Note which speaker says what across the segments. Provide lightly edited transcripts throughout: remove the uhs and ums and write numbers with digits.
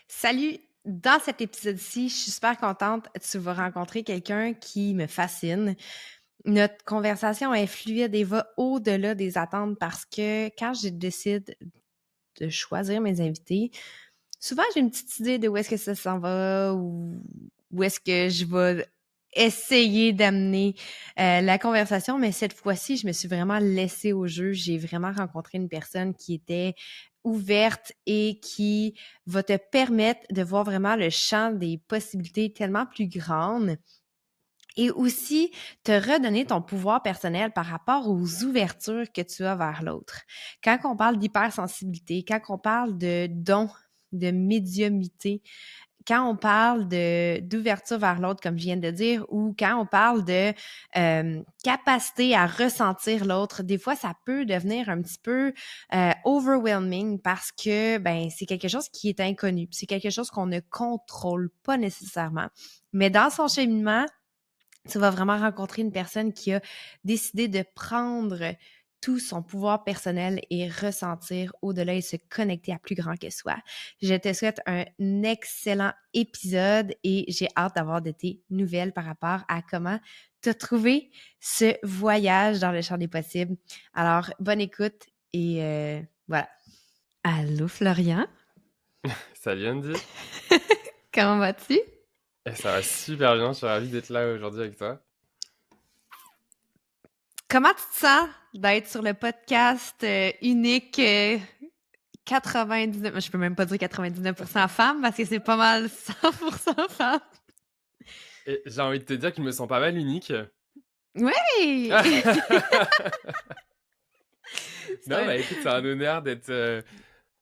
Speaker 1: Salut! Dans cet épisode-ci, je suis super contente. Tu vas rencontrer quelqu'un qui me fascine. Notre conversation est fluide et va au-delà des attentes parce que quand je décide de choisir mes invités, souvent j'ai une petite idée de où est-ce que ça s'en va ou où est-ce que je vais essayer d'amener la conversation, mais cette fois-ci, je me suis vraiment laissée au jeu. J'ai vraiment rencontré une personne qui était ouverte et qui va te permettre de voir vraiment le champ des possibilités tellement plus grandes et aussi te redonner ton pouvoir personnel par rapport aux ouvertures que tu as vers l'autre. Quand on parle d'hypersensibilité, quand on parle de don, de médiumité, quand on parle d'ouverture vers l'autre, comme je viens de dire, ou quand on parle de capacité à ressentir l'autre, des fois, ça peut devenir un petit peu overwhelming parce que c'est quelque chose qui est inconnu. C'est quelque chose qu'on ne contrôle pas nécessairement. Mais dans son cheminement, tu vas vraiment rencontrer une personne qui a décidé de prendre tout son pouvoir personnel et ressentir au-delà et se connecter à plus grand que soi. Je te souhaite un excellent épisode et j'ai hâte d'avoir de tes nouvelles par rapport à comment tu as trouvé ce voyage dans le champ des possibles. Alors, bonne écoute et voilà. Allô, Florian?
Speaker 2: Salut Andy.
Speaker 1: Comment vas-tu?
Speaker 2: Ça va super bien, je suis ravi d'être là aujourd'hui avec toi.
Speaker 1: Comment tu te sens d'être sur le podcast unique 99, je peux même pas dire 99% femmes parce que c'est pas mal 100% femmes.
Speaker 2: Et j'ai envie de te dire qu'il me sent pas mal unique.
Speaker 1: Ouais!
Speaker 2: Non,
Speaker 1: C'est
Speaker 2: bah écoute, c'est un honneur d'être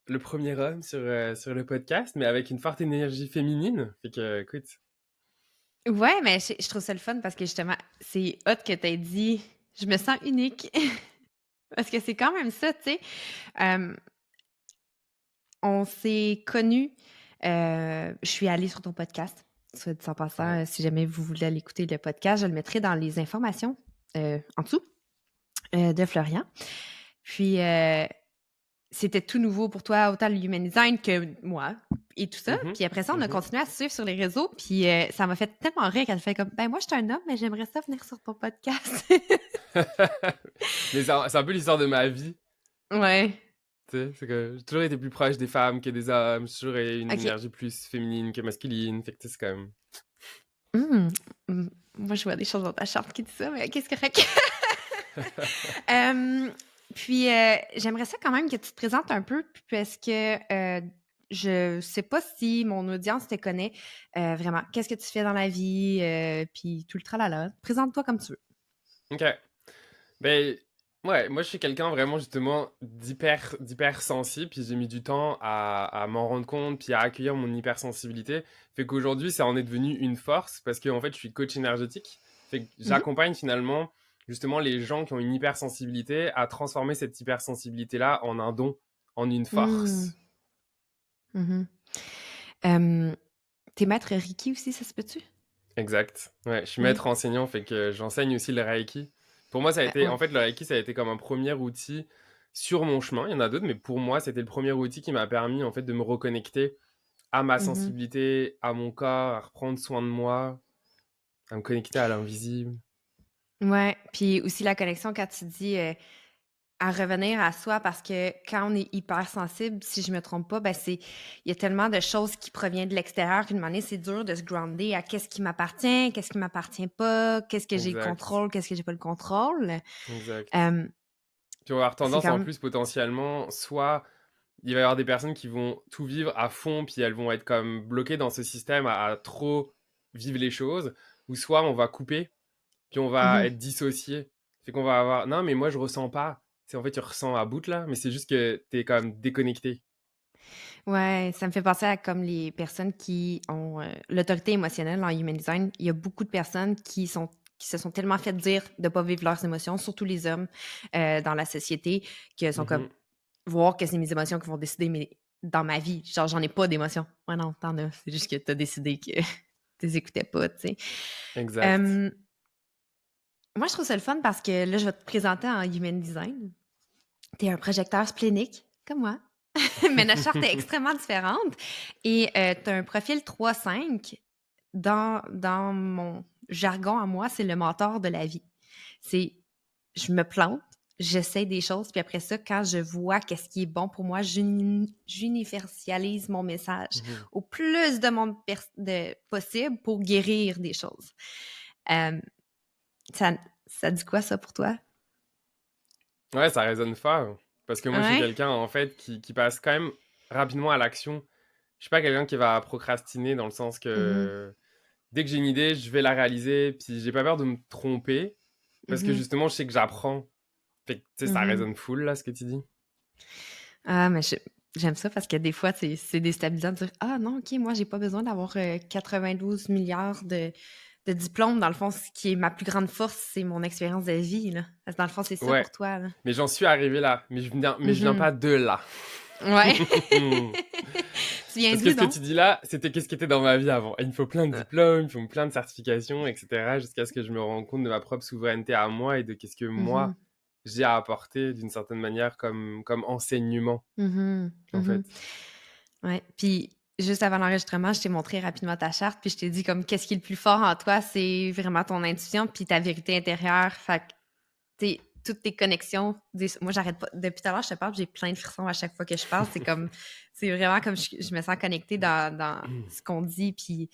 Speaker 2: le premier homme sur le podcast, mais avec une forte énergie féminine. Fait que, écoute.
Speaker 1: Ouais, mais je trouve ça le fun parce que justement, c'est hot que t'aies dit je me sens unique. Parce que c'est quand même ça, tu sais. Euh, on s'est connus. Je suis allée sur ton podcast. Soit dit en passant,
Speaker 2: Ouais.
Speaker 1: si jamais vous voulez aller écouter le podcast, je le mettrai dans les informations en dessous de Florian. Puis, c'était tout nouveau pour toi, autant le human design que moi et tout ça.
Speaker 2: Mhm,
Speaker 1: Puis après ça, on a
Speaker 2: mhm.
Speaker 1: continué à se suivre sur les réseaux. Puis ça m'a fait tellement rire qu'elle fait comme, moi, je suis un homme, mais j'aimerais ça venir sur ton podcast.
Speaker 2: Mais c'est un peu l'histoire de ma vie.
Speaker 1: Ouais.
Speaker 2: Tu sais, c'est que j'ai toujours été plus proche des femmes que des hommes. J'ai toujours eu une
Speaker 1: OK.
Speaker 2: énergie plus féminine que masculine. Fait que tu sais, c'est quand même.
Speaker 1: Hmm. Hmm. Moi, je vois des choses dans ta charte qui dit ça, mais qu'est-ce que fait? Euh, puis, j'aimerais ça quand même que tu te présentes un peu parce que je sais pas si mon audience te connaît vraiment. Qu'est-ce que tu fais dans la vie? Puis tout le tralala. Présente-toi comme tu veux.
Speaker 2: Ok. Ben, ouais, moi je suis quelqu'un vraiment justement d'hyper sensible, puis j'ai mis du temps à m'en rendre compte, puis à accueillir mon hypersensibilité. Fait qu'aujourd'hui, ça en est devenu une force, parce que en fait, je suis coach énergétique. Fait que
Speaker 1: Mhm.
Speaker 2: j'accompagne finalement justement les gens qui ont une hypersensibilité à transformer cette hypersensibilité-là en un don, en une
Speaker 1: Mm.
Speaker 2: force.
Speaker 1: Mhm. Euh, T'es maître Reiki aussi, ça se peut-tu?
Speaker 2: Exact. Ouais, je suis
Speaker 1: Ouais.
Speaker 2: maître enseignant, fait que j'enseigne aussi le Reiki. Pour moi, ça a été,
Speaker 1: Ouais.
Speaker 2: en fait, le Reiki, ça a été comme un premier outil sur mon chemin. Il y en a d'autres, mais pour moi, c'était le premier outil qui m'a permis, en fait, de me reconnecter à ma
Speaker 1: Mhm.
Speaker 2: sensibilité, à mon corps, à reprendre soin de moi, à me connecter à l'invisible.
Speaker 1: Ouais. Puis aussi la connexion quand tu dis à revenir à soi parce que quand on est hypersensible, si je me trompe pas, il y a tellement de choses qui proviennent de l'extérieur qu'une manière, c'est dur de se grounder à qu'est-ce qui m'appartient pas, qu'est-ce que j'ai le
Speaker 2: Exact.
Speaker 1: contrôle, qu'est-ce que j'ai pas le contrôle.
Speaker 2: Exact.
Speaker 1: Euh,
Speaker 2: Puis on va avoir
Speaker 1: c'est
Speaker 2: tendance,
Speaker 1: quand
Speaker 2: en
Speaker 1: même...
Speaker 2: plus, potentiellement, soit il va y avoir des personnes qui vont tout vivre à fond, puis elles vont être comme bloquées dans ce système à trop vivre les choses, ou soit on va couper puis on va
Speaker 1: Mhm.
Speaker 2: être dissocié. Fait qu'on va avoir, non, mais moi, je ressens pas. C'est en fait, tu ressens à bout, là, mais c'est juste que t'es quand même déconnecté.
Speaker 1: Ouais, ça me fait penser à comme les personnes qui ont l'autorité émotionnelle en human design. Il y a beaucoup de personnes qui se sont tellement fait dire de pas vivre leurs émotions, surtout les hommes dans la société, qui sont comme
Speaker 2: Mhm.
Speaker 1: voir que c'est mes émotions qui vont décider mais dans ma vie. Genre, j'en ai pas d'émotions. Ouais, non, t'en as. C'est juste que t'as décidé que tu les écoutais pas, tu sais.
Speaker 2: Exact.
Speaker 1: Euh, Moi, je trouve ça le fun parce que là, je vais te présenter en human design. T'es un projecteur splénique, comme moi. mais notre charte est extrêmement différente. Et tu as un profil 3-5. Dans mon jargon à moi, c'est le mentor de la vie. C'est, je me plante, j'essaie des choses, puis après ça, quand je vois qu'est-ce qui est bon pour moi, j'universalise mon message
Speaker 2: Mhm.
Speaker 1: au plus de monde possible pour guérir des choses. Euh, ça, ça dit quoi, ça, pour toi?
Speaker 2: Ouais, ça résonne fort. Parce que moi, je suis
Speaker 1: Ouais?
Speaker 2: quelqu'un, en fait, qui passe quand même rapidement à l'action. Je suis pas quelqu'un qui va procrastiner dans le sens
Speaker 1: Mhm,
Speaker 2: que dès que j'ai une idée, je vais la réaliser. Puis j'ai pas peur de me tromper. Parce que
Speaker 1: mhm,
Speaker 2: justement, je sais que j'apprends. Fait que, tu sais, ça
Speaker 1: mhm.
Speaker 2: résonne full, là, ce que tu dis.
Speaker 1: Ah, mais j'aime ça parce que des fois, c'est déstabilisant de dire ah non, ok, moi, j'ai pas besoin d'avoir 92 milliards de diplômes. Dans le fond, ce qui est ma plus grande force, c'est mon expérience de vie, là. Parce que dans le fond, c'est ça
Speaker 2: Ouais.
Speaker 1: pour toi, là.
Speaker 2: Mais j'en suis arrivé là. Mais je viens
Speaker 1: Mhm.
Speaker 2: pas de là.
Speaker 1: Ouais. Tu viens
Speaker 2: Parce que
Speaker 1: d'où,
Speaker 2: ce que
Speaker 1: donc?
Speaker 2: tu dis là, c'était qu'est-ce qui était dans ma vie avant. Et il me faut plein de diplômes, il me faut plein de certifications, etc. Jusqu'à ce que je me rende compte de ma propre souveraineté à moi et de qu'est-ce que
Speaker 1: Mhm,
Speaker 2: moi, j'ai à apporter d'une certaine manière comme enseignement,
Speaker 1: mhm,
Speaker 2: en
Speaker 1: mhm.
Speaker 2: fait.
Speaker 1: Ouais. Puis, juste avant l'enregistrement, je t'ai montré rapidement ta charte, puis je t'ai dit comme qu'est-ce qui est le plus fort en toi, c'est vraiment ton intuition, puis ta vérité intérieure. Fait que toutes tes connexions. Moi, j'arrête pas. Depuis tout à l'heure, je te parle, j'ai plein de frissons à chaque fois que je parle. C'est vraiment comme je me sens connectée dans ce qu'on dit, puis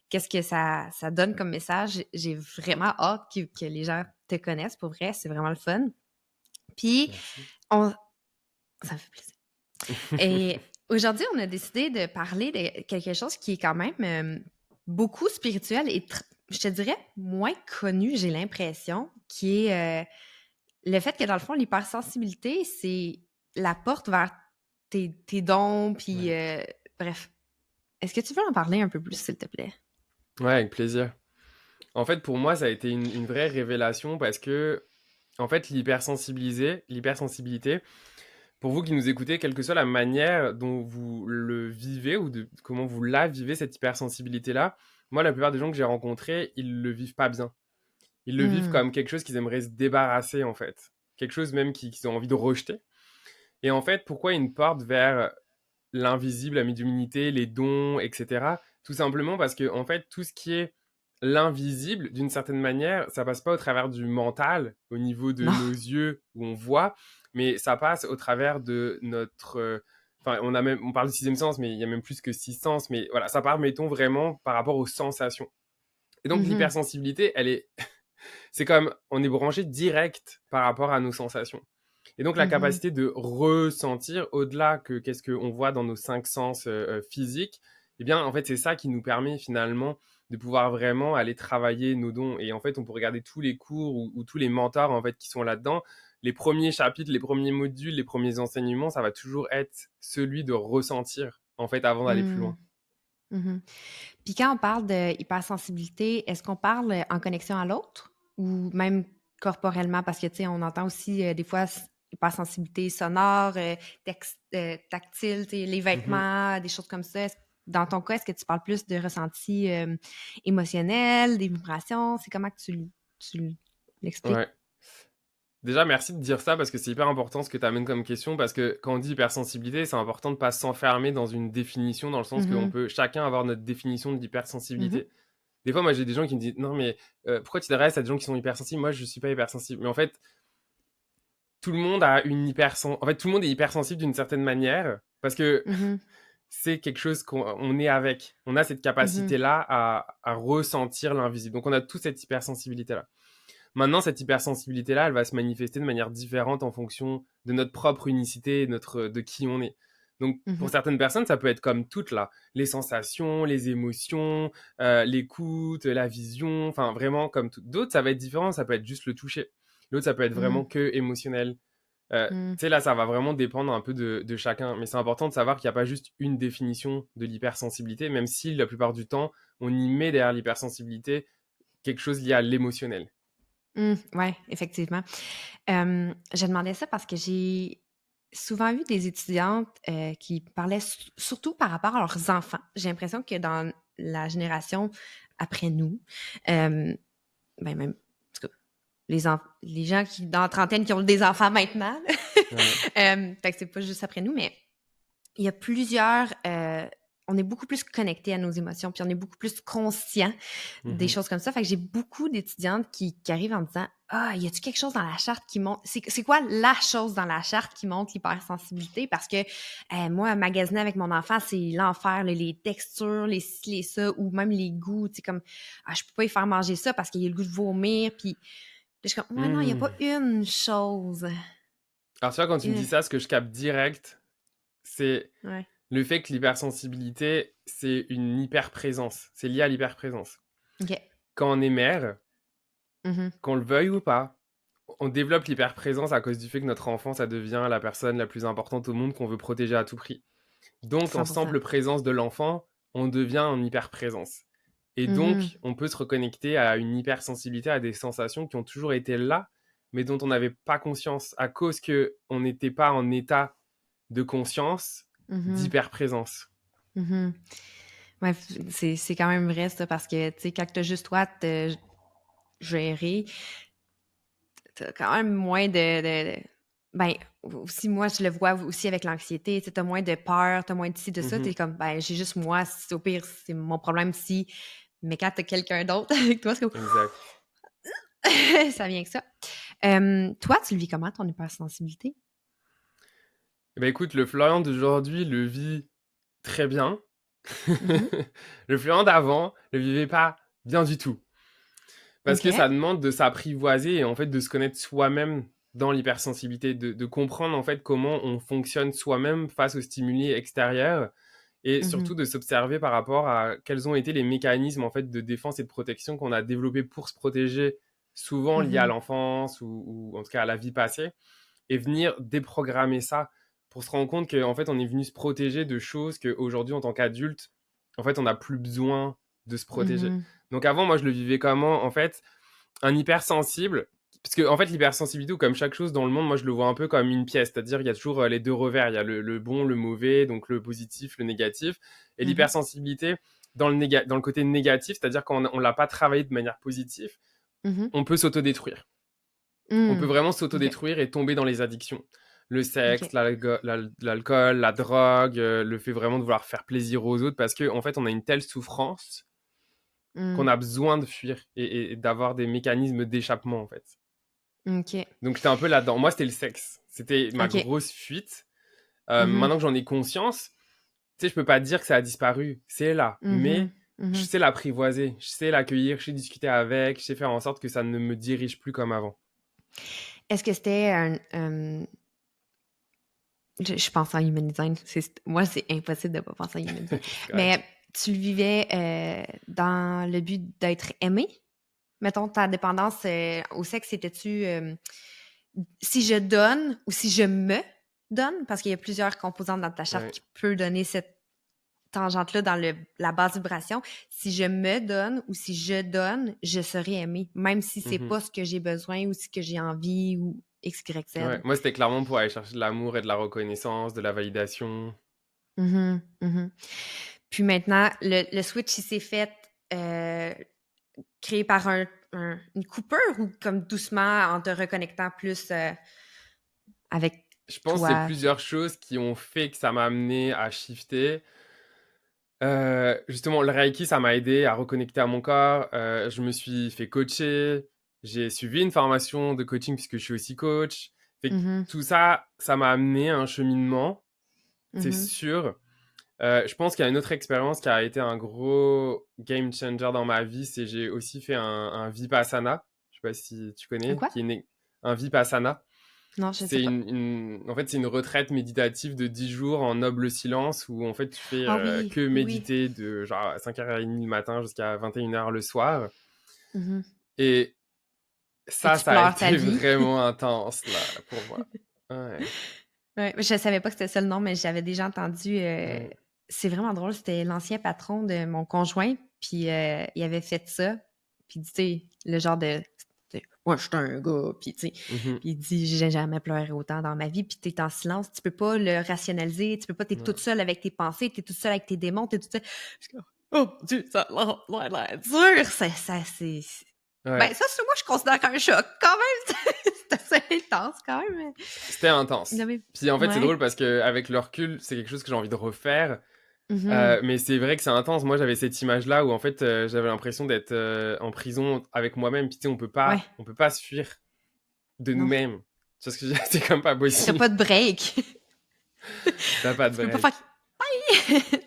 Speaker 1: qu'est-ce que ça donne comme message. J'ai vraiment hâte que les gens te connaissent. Pour vrai, c'est vraiment le fun. Puis,
Speaker 2: Merci.
Speaker 1: on, ça me fait plaisir. Et aujourd'hui, on a décidé de parler de quelque chose qui est quand même beaucoup spirituel et je te dirais moins connu, j'ai l'impression, qui est le fait que dans le fond, l'hypersensibilité, c'est la porte vers tes dons, puis
Speaker 2: Ouais.
Speaker 1: bref. Est-ce que tu veux en parler un peu plus, s'il te plaît?
Speaker 2: Ouais, avec plaisir. En fait, pour moi, ça a été une vraie révélation parce que, en fait, l'hypersensibilité, pour vous qui nous écoutez, quelle que soit la manière dont vous le vivez ou de comment vous la vivez, cette hypersensibilité-là, moi, la plupart des gens que j'ai rencontrés, ils le vivent pas bien. Ils le vivent
Speaker 1: Hmm.
Speaker 2: comme quelque chose qu'ils aimeraient se débarrasser, en fait. Quelque chose même qu'ils ont envie de rejeter. Et en fait, pourquoi une porte vers l'invisible, la médiumnité, les dons, etc. Tout simplement parce que, en fait, tout ce qui est l'invisible, d'une certaine manière, ça passe pas au travers du mental, au niveau de
Speaker 1: Non.
Speaker 2: nos yeux où on voit, mais ça passe au travers de notre. Enfin, on parle de sixième sens, mais il y a même plus que six sens. Mais voilà, ça part, mettons, vraiment par rapport aux sensations. Et donc,
Speaker 1: Mhm.
Speaker 2: l'hypersensibilité, c'est comme, on est branché direct par rapport à nos sensations. Et donc la
Speaker 1: Mhm.
Speaker 2: capacité de ressentir au-delà que qu'est-ce qu'on voit dans nos cinq sens physiques, eh bien en fait c'est ça qui nous permet finalement de pouvoir vraiment aller travailler nos dons. Et en fait on peut regarder tous les cours ou tous les mentors en fait qui sont là-dedans. Les premiers chapitres, les premiers modules, les premiers enseignements, ça va toujours être celui de ressentir en fait avant d'aller plus
Speaker 1: Mhm.
Speaker 2: loin.
Speaker 1: Mhm. Puis quand on parle de hypersensibilité, est-ce qu'on parle en connexion à l'autre ou même corporellement? Parce que, tu sais, on entend aussi des fois hypersensibilité sonore, tactile, tu sais, les
Speaker 2: Mhm.
Speaker 1: vêtements, des choses comme ça. Dans ton cas, est-ce que tu parles plus de ressenti émotionnel, des vibrations? C'est comment que tu l'expliques?
Speaker 2: Ouais. Déjà, merci de dire ça parce que c'est hyper important ce que tu amènes comme question parce que quand on dit hypersensibilité, c'est important de ne pas s'enfermer dans une définition dans le sens qu'on
Speaker 1: Mhm,
Speaker 2: peut chacun avoir notre définition de
Speaker 1: mhm,
Speaker 2: l'hypersensibilité. Des fois, moi, j'ai des gens qui me disent non, mais pourquoi tu t'adresses à des gens qui sont hypersensibles? Moi, je suis pas hypersensible. Mais en fait, tout le monde a une hypersensibilité. En fait, tout le monde est hypersensible d'une certaine manière parce que
Speaker 1: mhm,
Speaker 2: c'est quelque chose qu'on est avec. On a cette
Speaker 1: mhm,
Speaker 2: capacité-là à ressentir l'invisible. Donc, on a toute cette hypersensibilité-là. Maintenant, cette hypersensibilité-là, elle va se manifester de manière différente en fonction de notre propre unicité, de qui on est. Donc, pour
Speaker 1: mhm,
Speaker 2: certaines personnes, ça peut être comme toutes là, les sensations, les émotions, l'écoute, la vision, enfin vraiment comme tout. D'autres, ça va être différent, ça peut être juste le toucher. L'autre, ça peut être vraiment
Speaker 1: mhm,
Speaker 2: que émotionnel.
Speaker 1: mhm,
Speaker 2: Tu sais, là, ça va vraiment dépendre un peu de chacun. Mais c'est important de savoir qu'il n'y a pas juste une définition de l'hypersensibilité, même si la plupart du temps, on y met derrière l'hypersensibilité quelque chose lié à l'émotionnel.
Speaker 1: ouais, effectivement. Je demandais ça parce que j'ai souvent vu des étudiantes qui parlaient surtout par rapport à leurs enfants. J'ai l'impression que dans la génération après nous, euh, ben même, en tout cas, les gens qui, dans la trentaine qui ont des enfants maintenant, là,
Speaker 2: Ouais.
Speaker 1: fait que c'est pas juste après nous, mais il y a plusieurs... on est beaucoup plus connecté à nos émotions, puis on est beaucoup plus conscient des
Speaker 2: Mhm.
Speaker 1: choses comme ça. Fait que j'ai beaucoup d'étudiantes qui arrivent en me disant « Ah, y a-tu quelque chose dans la charte qui montre... C'est quoi la chose dans la charte qui montre l'hypersensibilité? » Parce que moi, magasiner avec mon enfant, c'est l'enfer, là, les textures, les ci, les ça, ou même les goûts. Tu sais, comme « Ah, je peux pas y faire manger ça parce qu'il a le goût de vomir. » Puis je suis comme « Ouais, non, il y a pas
Speaker 2: Hmm.
Speaker 1: une chose.
Speaker 2: Alors, tu vois, quand tu me dis
Speaker 1: Une...
Speaker 2: ça, ce que je capte direct, c'est
Speaker 1: Ouais.
Speaker 2: le fait que l'hypersensibilité, c'est une hyperprésence. C'est lié à l'hyperprésence.
Speaker 1: OK.
Speaker 2: Quand on est mère,
Speaker 1: Mhm.
Speaker 2: qu'on le veuille ou pas, on développe l'hyperprésence à cause du fait que notre enfant, ça devient la personne la plus importante au monde qu'on veut protéger à tout prix. Donc, en
Speaker 1: 100%.
Speaker 2: simple présence de l'enfant, on devient en hyperprésence. Et
Speaker 1: Mhm.
Speaker 2: donc, on peut se reconnecter à une hypersensibilité, à des sensations qui ont toujours été là, mais dont on n'avait pas conscience à cause qu'on n'était pas en état de conscience
Speaker 1: Mhm.
Speaker 2: d'hyperprésence.
Speaker 1: Mhm. Ouais, c'est quand même vrai, ça, parce que, tu sais, quand t'as juste toi à te gérer, t'as quand même moins ben, aussi, moi, je le vois aussi avec l'anxiété, tu sais, t'as moins de peur, t'as moins de ci, de ça, t'es
Speaker 2: Mhm.
Speaker 1: comme, ben, j'ai juste moi, au pire, c'est mon problème si... Mais quand t'as quelqu'un d'autre avec toi, c'est comme...
Speaker 2: Exact.
Speaker 1: ça vient que ça. Toi, tu le vis comment, ton hypersensibilité?
Speaker 2: Eh ben écoute, le Florian d'aujourd'hui le vit très bien.
Speaker 1: Mhm.
Speaker 2: Le Florian d'avant le vivait pas bien du tout. Parce
Speaker 1: OK.
Speaker 2: que ça demande de s'apprivoiser et en fait de se connaître soi-même dans l'hypersensibilité, de comprendre en fait comment on fonctionne soi-même face aux stimuli extérieurs et
Speaker 1: Mhm.
Speaker 2: surtout de s'observer par rapport à quels ont été les mécanismes en fait de défense et de protection qu'on a développés pour se protéger, souvent liés à
Speaker 1: Mhm.
Speaker 2: l'enfance ou en tout cas à la vie passée, et venir déprogrammer ça pour se rendre compte qu'en fait on est venu se protéger de choses qu'aujourd'hui en tant qu'adulte, en fait on n'a plus besoin de se protéger.
Speaker 1: Mhm.
Speaker 2: Donc avant moi je le vivais comment en fait un hypersensible, parce que en fait l'hypersensibilité ou comme chaque chose dans le monde, moi je le vois un peu comme une pièce, c'est-à-dire il y a toujours les deux revers, il y a le bon, le mauvais, donc le positif, le négatif, et
Speaker 1: Mhm.
Speaker 2: l'hypersensibilité dans le côté négatif, c'est-à-dire quand on l'a pas travaillé de manière positive,
Speaker 1: Mhm.
Speaker 2: on peut s'autodétruire. On peut
Speaker 1: Mhm.
Speaker 2: vraiment
Speaker 1: OK.
Speaker 2: s'autodétruire et tomber dans les addictions. Le sexe,
Speaker 1: OK.
Speaker 2: l'alcool, la drogue, le fait vraiment de vouloir faire plaisir aux autres parce qu'en fait, on a une telle souffrance qu'on
Speaker 1: Mm.
Speaker 2: a besoin de fuir et d'avoir des mécanismes d'échappement, en fait.
Speaker 1: OK.
Speaker 2: Donc, j'étais un peu là-dedans. Moi, c'était le sexe. C'était ma
Speaker 1: OK.
Speaker 2: grosse fuite.
Speaker 1: Mhm.
Speaker 2: Maintenant que j'en ai conscience, tu sais, je peux pas dire que ça a disparu. C'est là.
Speaker 1: Mhm.
Speaker 2: Mais je
Speaker 1: Mhm.
Speaker 2: sais l'apprivoiser. Je sais l'accueillir. Je sais discuter avec. Je sais faire en sorte que ça ne me dirige plus comme avant.
Speaker 1: Est-ce que c'était je pense en human design. Moi, c'est impossible de pas penser en human design.
Speaker 2: C'est correct.
Speaker 1: Mais tu le vivais dans le but d'être aimé? Mettons, ta dépendance au sexe, c'était-tu si je donne ou si je me donne? Parce qu'il y a plusieurs composantes dans ta charte
Speaker 2: Ouais.
Speaker 1: qui peuvent donner cette tangente-là dans la basse vibration. Si je me donne ou si je donne, je serai aimée, même si c'est
Speaker 2: Mhm.
Speaker 1: pas ce que j'ai besoin ou ce que j'ai envie ou X, Y, Z.
Speaker 2: Ouais, moi, c'était clairement pour aller chercher de l'amour et de la reconnaissance, de la validation.
Speaker 1: Mhm, mhm. Puis maintenant, le switch, il s'est fait euh, créé par une coupure ou comme doucement en te reconnectant plus avec
Speaker 2: Je pense que c'est
Speaker 1: toi. Puis...
Speaker 2: plusieurs choses qui ont fait que ça m'a amené à shifter. Justement, le Reiki, ça m'a aidé à reconnecter à mon corps. Je me suis fait coacher. J'ai suivi une formation de coaching puisque je suis aussi coach. Fait que
Speaker 1: Mhm,
Speaker 2: tout ça, ça m'a amené à un cheminement, c'est
Speaker 1: mhm.
Speaker 2: sûr. Je pense qu'il y a une autre expérience qui a été un gros game changer dans ma vie, c'est j'ai aussi fait un Vipassana. Je sais pas si tu
Speaker 1: Un
Speaker 2: connais,
Speaker 1: quoi?
Speaker 2: un Vipassana.
Speaker 1: Non, je sais
Speaker 2: C'est
Speaker 1: pas.
Speaker 2: en fait, c'est une retraite méditative de 10 jours en noble silence où en fait tu fais
Speaker 1: Ah oui,
Speaker 2: que
Speaker 1: oui.
Speaker 2: méditer de genre à 5h30 le matin jusqu'à 21h le soir.
Speaker 1: Mhm.
Speaker 2: Et
Speaker 1: Et tu
Speaker 2: ça a
Speaker 1: pleures ta
Speaker 2: été
Speaker 1: vie.
Speaker 2: vraiment intense là pour moi. Ouais,
Speaker 1: Ouais, je savais pas que c'était ça le nom, mais j'avais déjà entendu.
Speaker 2: ouais.
Speaker 1: C'est vraiment drôle. C'était l'ancien patron de mon conjoint, puis il avait fait ça. Puis tu sais, le genre de ouais, je suis un gars, puis tu sais,
Speaker 2: Mhm.
Speaker 1: puis il dit j'ai jamais pleuré autant dans ma vie, puis t'es en silence, tu peux pas le rationaliser, tu peux pas, t'es toute
Speaker 2: Non.
Speaker 1: seule avec tes pensées, t'es toute seule avec tes démons, t'es toute seule. Je suis comme, oh mon Dieu, ça a l'air dur, ça c'est. Ben
Speaker 2: Ouais.
Speaker 1: ça, c'est moi je considère comme un choc quand même. C'était assez intense quand même.
Speaker 2: C'était intense. Puis en fait, c'est drôle parce qu'avec le recul, c'est quelque chose que j'ai envie de refaire. Mais c'est vrai que c'est intense. Moi, j'avais cette image-là où en fait, j'avais l'impression d'être en prison avec moi-même. Puis tu sais, on peut pas se fuir de nous-mêmes. Tu vois ce que je veux dire? C'est comme pas possible.
Speaker 1: T'as pas de break.
Speaker 2: T'as pas de break.
Speaker 1: Tu peux pas faire...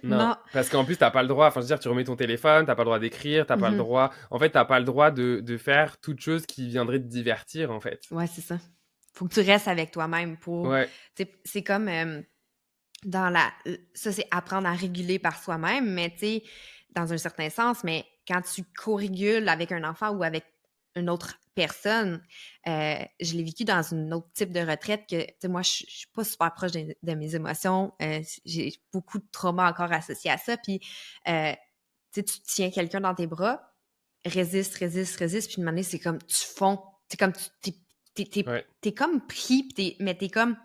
Speaker 2: non, parce qu'en plus, t'as pas le droit. Enfin, je veux dire, tu remets ton téléphone, t'as pas le droit d'écrire, t'as pas le droit... En fait, t'as pas le droit de faire toute chose qui viendrait te divertir, en fait.
Speaker 1: Ouais, c'est ça. Faut que tu restes avec toi-même pour...
Speaker 2: Ouais.
Speaker 1: C'est comme... dans la... Ça, c'est apprendre à réguler par soi-même, mais tu sais, dans un certain sens, mais quand tu co-régules avec un enfant ou avec une autre personne, je l'ai vécu dans un autre type de retraite que, tu sais, moi, je suis pas super proche de mes émotions. J'ai beaucoup de traumas encore associés à ça. Puis, tu sais, tu tiens quelqu'un dans tes bras, résiste, puis une moment donné, c'est comme, tu fonds. C'est comme, t'es comme pris, mais t'es comme,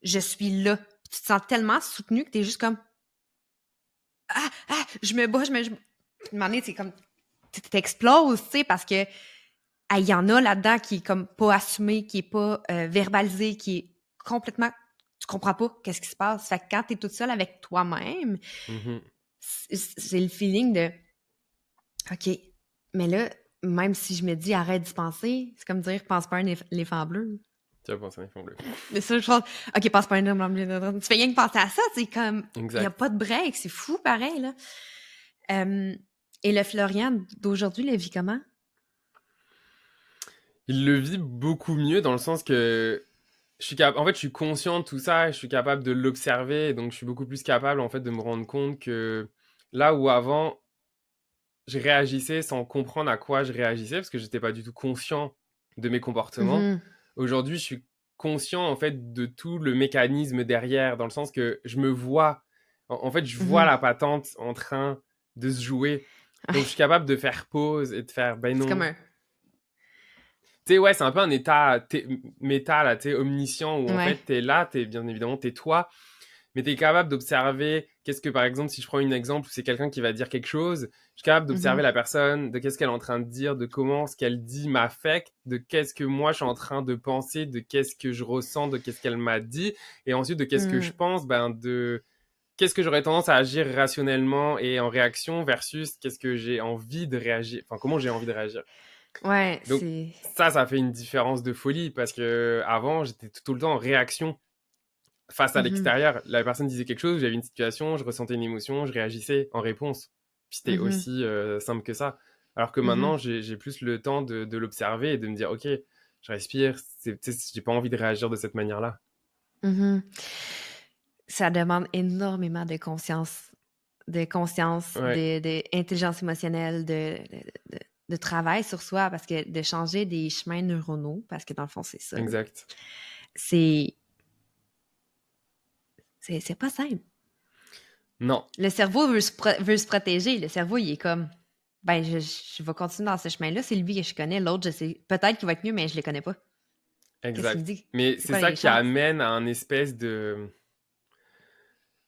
Speaker 1: je suis là. Puis tu te sens tellement soutenu que t'es juste comme, je me bats. Puis une moment donné, c'est comme, t'exploses, tu sais, parce que il y en a là-dedans qui est comme pas assumé, qui est pas verbalisé, qui est complètement... Tu comprends pas qu'est-ce qui se passe. Fait que quand t'es toute seule avec toi-même, c'est le feeling de OK, mais là, même si je me dis arrête d'y penser, c'est comme dire pense pas à un éléphant bleu.
Speaker 2: Tu vas penser à un éléphant bleu.
Speaker 1: Mais ça, je pense, OK, pense pas à un éléphant bleu. Tu fais rien que penser à ça, c'est comme... Il n'y a pas de break, c'est fou pareil, là. Et le Florian d'aujourd'hui le vit comment?
Speaker 2: Il le vit beaucoup mieux dans le sens que en fait, je suis conscient de tout ça, je suis capable de l'observer, donc je suis beaucoup plus capable en fait de me rendre compte que là où avant, je réagissais sans comprendre à quoi je réagissais parce que j'étais pas du tout conscient de mes comportements. Aujourd'hui, je suis conscient en fait de tout le mécanisme derrière, dans le sens que je me vois, en fait, je vois la patente en train de se jouer. Donc, je suis capable de faire pause et de faire, ben non.
Speaker 1: C'est comme un...
Speaker 2: Tu sais, ouais, c'est un peu un état méta, là, tu sais, omniscient, où en fait, t'es là, bien évidemment, t'es toi, mais t'es capable d'observer qu'est-ce que, par exemple, si je prends un exemple où c'est quelqu'un qui va dire quelque chose, je suis capable d'observer la personne, de qu'est-ce qu'elle est en train de dire, de comment ce qu'elle dit m'affecte, de qu'est-ce que moi je suis en train de penser, de qu'est-ce que je ressens, de qu'est-ce qu'elle m'a dit, et ensuite de qu'est-ce que je pense, de qu'est-ce que j'aurais tendance à agir rationnellement et en réaction versus qu'est-ce que j'ai envie de réagir, enfin, comment j'ai envie de réagir.
Speaker 1: Ouais,
Speaker 2: donc ça fait une différence de folie parce que avant j'étais tout le temps en réaction face à l'extérieur. La personne disait quelque chose, j'avais une situation, je ressentais une émotion, je réagissais en réponse. Puis c'était aussi simple que ça. Alors que maintenant j'ai plus le temps de l'observer et de me dire ok, je respire, j'ai pas envie de réagir de cette manière-là.
Speaker 1: Ça demande énormément de conscience, d'intelligence émotionnelle, de travail sur soi, parce que de changer des chemins neuronaux, parce que dans le fond, c'est ça.
Speaker 2: Exact.
Speaker 1: C'est pas simple.
Speaker 2: Non.
Speaker 1: Le cerveau veut se protéger. Le cerveau, il est comme, ben, je vais continuer dans ce chemin-là. C'est lui que je connais. L'autre, je sais peut-être qu'il va être mieux, mais je le connais pas.
Speaker 2: Exact. Mais c'est ça qui amène à un espèce de...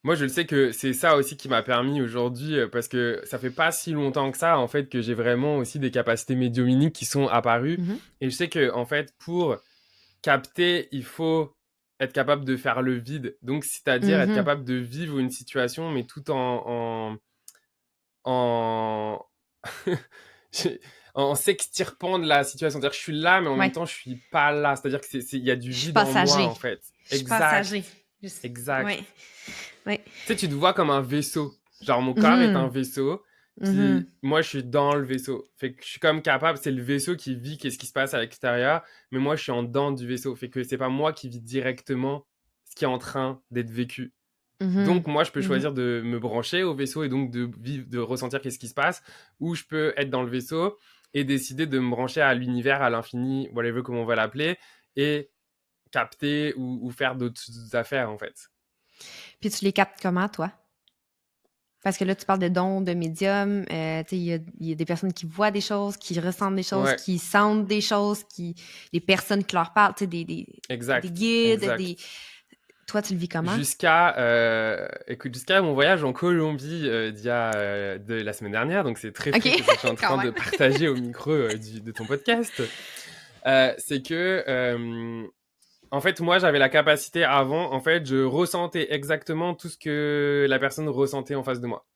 Speaker 2: Moi, je le sais que c'est ça aussi qui m'a permis aujourd'hui, parce que ça fait pas si longtemps que ça, en fait, que j'ai vraiment aussi des capacités médiumniques qui sont apparues. Et je sais que, en fait, pour capter, il faut être capable de faire le vide. Donc, c'est-à-dire être capable de vivre une situation, mais tout en en s'extirpant de la situation. C'est-à-dire que je suis là, mais en même temps, je suis pas là. C'est-à-dire qu'il y a du vide en moi, en fait.
Speaker 1: Je suis passager.
Speaker 2: Exact.
Speaker 1: Ouais.
Speaker 2: Tu sais, tu te vois comme un vaisseau. Genre, mon corps est un vaisseau, puis moi, je suis dans le vaisseau. Fait que je suis comme capable, c'est le vaisseau qui vit qu'est-ce qui se passe à l'extérieur, mais moi, je suis en dedans du vaisseau. Fait que c'est pas moi qui vis directement ce qui est en train d'être vécu. Donc, moi, je peux choisir de me brancher au vaisseau et donc de vivre, de ressentir qu'est-ce qui se passe, ou je peux être dans le vaisseau et décider de me brancher à l'univers, à l'infini, whatever, comment on va l'appeler, et capter ou faire d'autres affaires, en fait.
Speaker 1: Puis tu les captes comment, toi? Parce que là, tu parles de dons, de médium. Il y a des personnes qui voient des choses, qui ressentent des choses, qui sentent des choses, des personnes qui leur parlent, des guides. Toi, tu le vis comment?
Speaker 2: Jusqu'à mon voyage en Colombie de la semaine dernière, donc c'est très frais que je suis en train de partager au micro de ton podcast. C'est que, en fait, moi, j'avais la capacité avant, en fait, je ressentais exactement tout ce que la personne ressentait en face de moi.